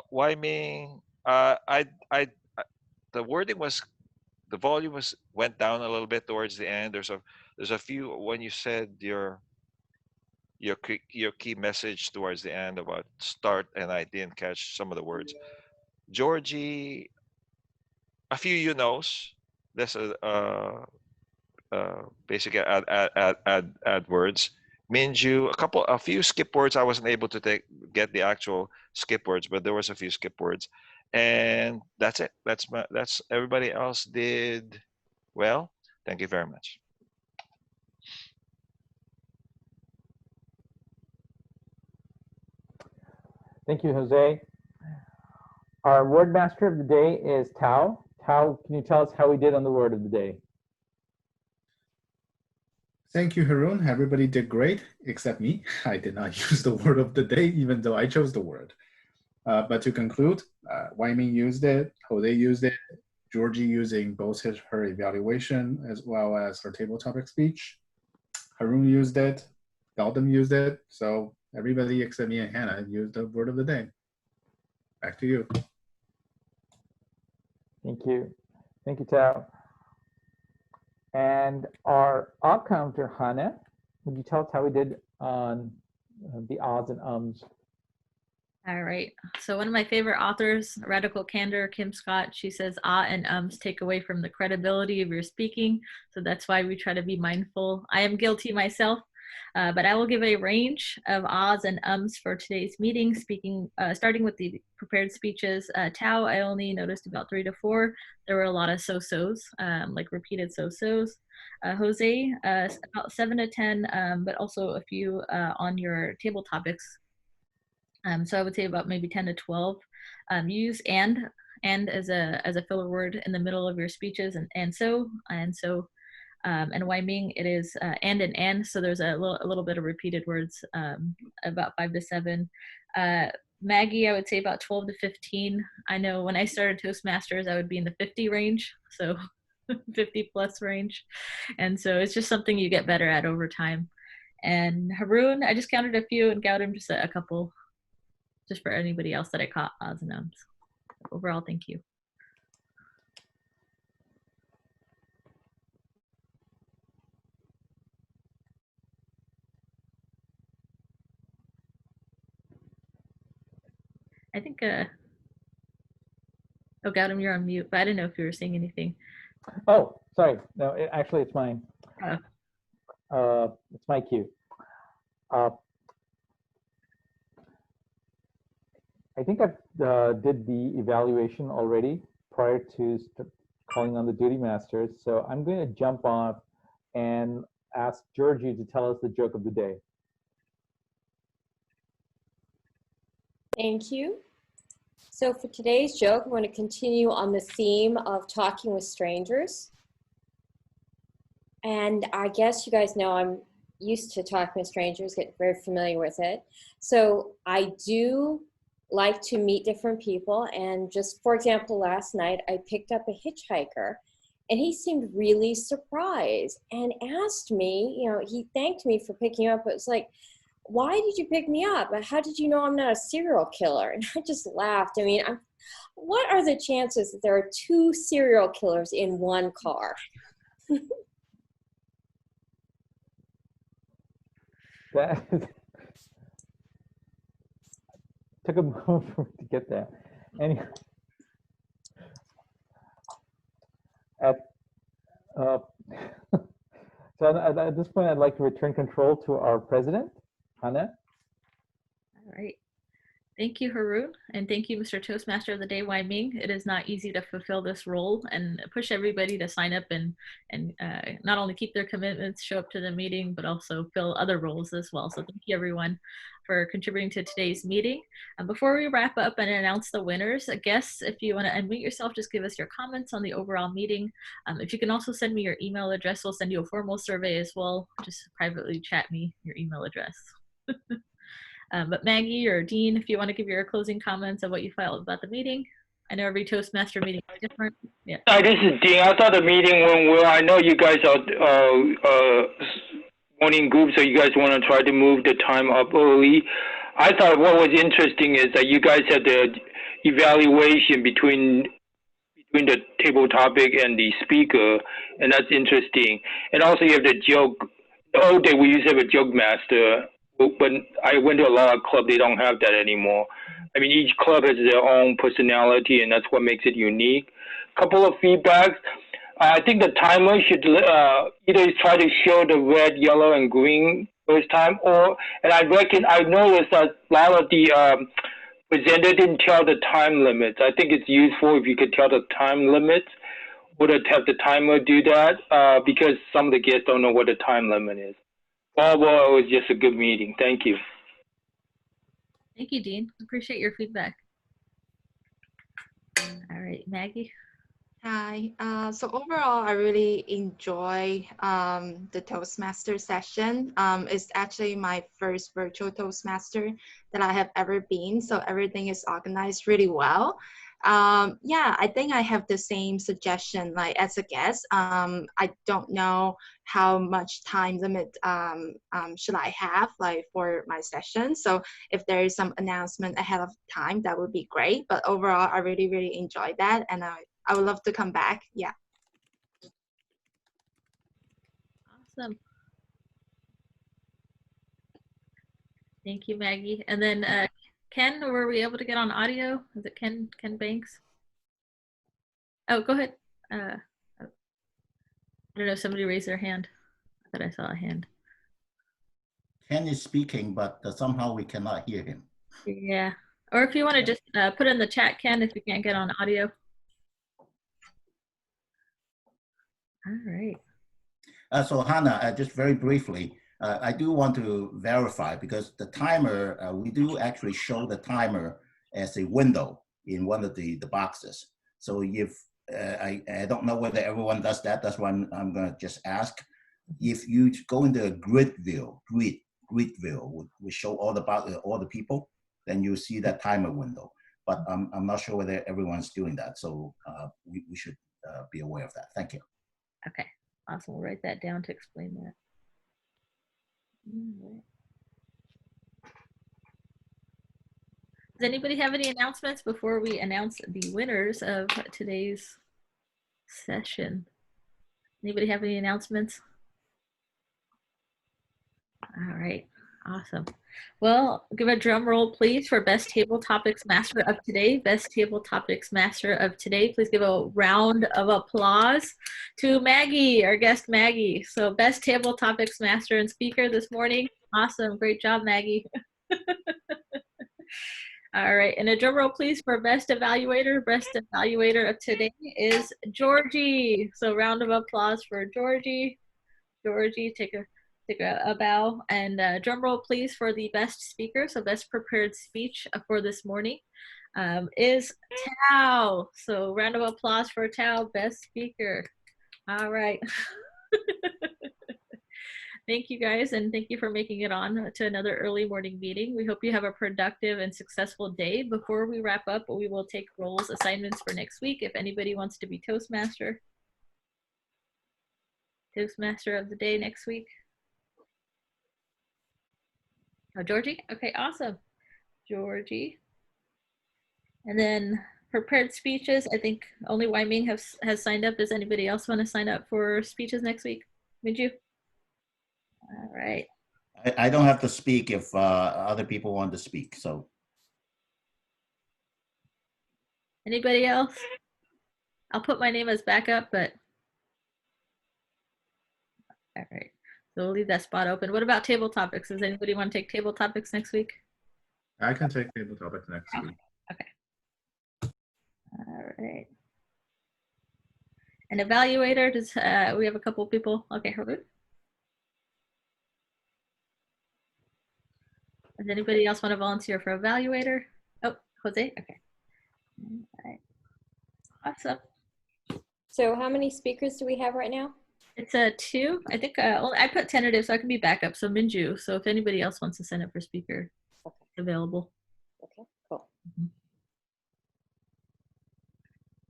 Why me? The wording was, the volume went down a little bit towards the end. There's a few when you said your key message towards the end about start, and I didn't catch some of the words. Georgie, a few you knows. That's basically add words. Minju, a few skip words. I wasn't able to get the actual skip words, but there was a few skip words, and that's it. That's everybody else did well. Thank you very much. Thank you, Jose. Our word master of the day is Tao. Tao, can you tell us how we did on the word of the day? Thank you, Harun. Everybody did great, except me. I did not use the word of the day, even though I chose the word. But to conclude, Wyman used it, Jose used it, Georgie using both her evaluation as well as her table topic speech. Harun used it, Gautam used it. So everybody except me and Hannah used the word of the day. Back to you. Thank you. Thank you, Tao. And our odd counter, Hannah, would you tell us how we did on the odds and ums? All right. So one of my favorite authors, Radical Candor, Kim Scott, she says, ah and ums take away from the credibility of your speaking. So that's why we try to be mindful. I am guilty myself, but I will give a range of ahs and ums for today's meeting, starting with the prepared speeches. Tao, I only noticed about 3 to 4. There were a lot of so-sos, like repeated so-sos. Jose, about 7 to 10, but also a few on your table topics. So I would say about maybe 10 to 12. Use and as a filler word in the middle of your speeches, and so. And Wyoming, it is and. So there's a little bit of repeated words, about 5 to 7. Maggie, I would say about 12 to 15. I know when I started Toastmasters, I would be in the 50 range, so 50 plus range. And so it's just something you get better at over time. And Haroon, I just counted a few, and Gautam just a couple, just for anybody else that I caught odds and ums. Overall, thank you. I think, oh, Gautam, you're on mute, but I didn't know if you were saying anything. Oh, sorry. No, actually, it's mine. It's my cue. I think I did the evaluation already prior to calling on the duty masters. So I'm going to jump off and ask Georgie to tell us the joke of the day. Thank you. So for today's joke, I'm going to continue on the theme of talking with strangers. And I guess you guys know I'm used to talking with strangers, get very familiar with it. So I do like to meet different people. And just for example, last night I picked up a hitchhiker and he seemed really surprised and asked me, he thanked me for picking up. It was like, why did you pick me up? How did you know I'm not a serial killer? And I just laughed. I mean, what are the chances that there are 2 serial killers in one car? That took a moment for me to get there. Anyway, so at this point, I'd like to return control to our president, Hannah. All right. Thank you, Haroon, and thank you, Mr. Toastmaster of the Day, Wai Ming. It is not easy to fulfill this role and push everybody to sign up and not only keep their commitments, show up to the meeting, but also fill other roles as well. So thank you, everyone, for contributing to today's meeting. And before we wrap up and announce the winners, guests, if you want to unmute yourself, just give us your comments on the overall meeting. If you can also send me your email address, we'll send you a formal survey as well. Just privately chat me your email address. But Maggie or Dean, if you want to give your closing comments of what you felt about the meeting. I know every Toastmaster meeting is different. Yeah. Hi, this is Dean. I thought the meeting went well. I know you guys are morning group, so you guys want to try to move the time up early. I thought what was interesting is that you guys had the evaluation between the table topic and the speaker, and that's interesting. And also you have the joke. The old day we used to have a joke master. When I went to a lot of clubs, they don't have that anymore. I mean, each club has their own personality, and that's what makes it unique. Couple of feedbacks. I think the timer should either try to show the red, yellow, and green first time, and I noticed that a lot of the presenter didn't tell the time limits. I think it's useful if you could tell the time limits, or to have the timer do that, because some of the guests don't know what the time limit is. Well, it was just a good meeting. Thank you. Thank you, Dean. Appreciate your feedback. All right, Maggie. Hi. So overall, I really enjoy the Toastmaster session. It's actually my first virtual Toastmaster that I have ever been. So everything is organized really well. Yeah, I think I have the same suggestion, like as a guest. I don't know how much time limit should I have like for my session. So if there is some announcement ahead of time, that would be great. But overall, I really, really enjoyed that. And I would love to come back. Yeah. Awesome. Thank you, Maggie. And then Ken, were we able to get on audio? Is it Ken Banks? Oh, go ahead. I don't know, somebody raised their hand. I thought I saw a hand. Ken is speaking, but somehow we cannot hear him. Yeah. Or if you want to just put in the chat, Ken, if you can't get on audio. All right. So Hannah, just very briefly, I do want to verify because the timer, we do actually show the timer as a window in one of the boxes. So if, I don't know whether everyone does that, that's why I'm gonna just ask. If you go into a grid view, we show all the people, then you see that timer window. But I'm not sure whether everyone's doing that. So we should be aware of that. Thank you. Okay, awesome. We'll write that down to explain that. Right. Does anybody have any announcements before we announce the winners of today's session? Anybody have any announcements? All right, awesome. Well, give a drum roll, please, for Best Table Topics Master of Today. Best Table Topics Master of Today. Please give a round of applause to Maggie, our guest Maggie. So Best Table Topics Master and Speaker this morning. Awesome, great job, Maggie. All right, and a drum roll, please, for Best Evaluator. Best Evaluator of today is Georgie. So round of applause for Georgie. Georgie, take a bow, and drum roll please for the best speaker. So best prepared speech for this morning is Tao. So round of applause for Tao, best speaker. All right. Thank you guys, and thank you for making it on to another early morning meeting. We hope you have a productive and successful day. Before we wrap up, we will take roles assignments for next week. If anybody wants to be Toastmaster of the day next week. Oh, Georgie? Okay, awesome. Georgie. And then prepared speeches, I think only Wai Ming has signed up. Does anybody else want to sign up for speeches next week? Minju? All right. I don't have to speak if other people want to speak, so. Anybody else? I'll put my name as backup, but. All right. So we'll leave that spot open. What about table topics? Does anybody want to take table topics next week? I can take table topic next week. All right. An evaluator, does we have a couple of people? Okay, Herbert. Does anybody else want to volunteer for evaluator? Oh, Jose, okay. All right. Awesome. So how many speakers do we have right now? It's a 2. I think I put tentative so I can be backup. So Minju. So if anybody else wants to sign up for speaker, Okay. available. Okay, cool.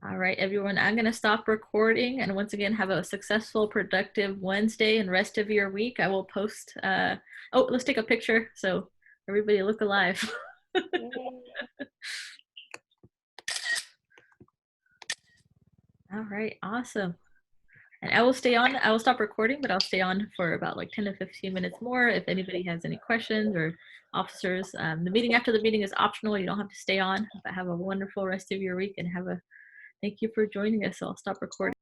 All right, everyone, I'm going to stop recording. And once again, have a successful, productive Wednesday and rest of your week. I will post. Oh, let's take a picture so everybody look alive. All right, awesome. And I will stay on. I will stop recording, but I'll stay on for about like 10 to 15 minutes more if anybody has any questions or officers. The meeting after the meeting is optional. You don't have to stay on. But have a wonderful rest of your week and thank you for joining us. So I'll stop recording.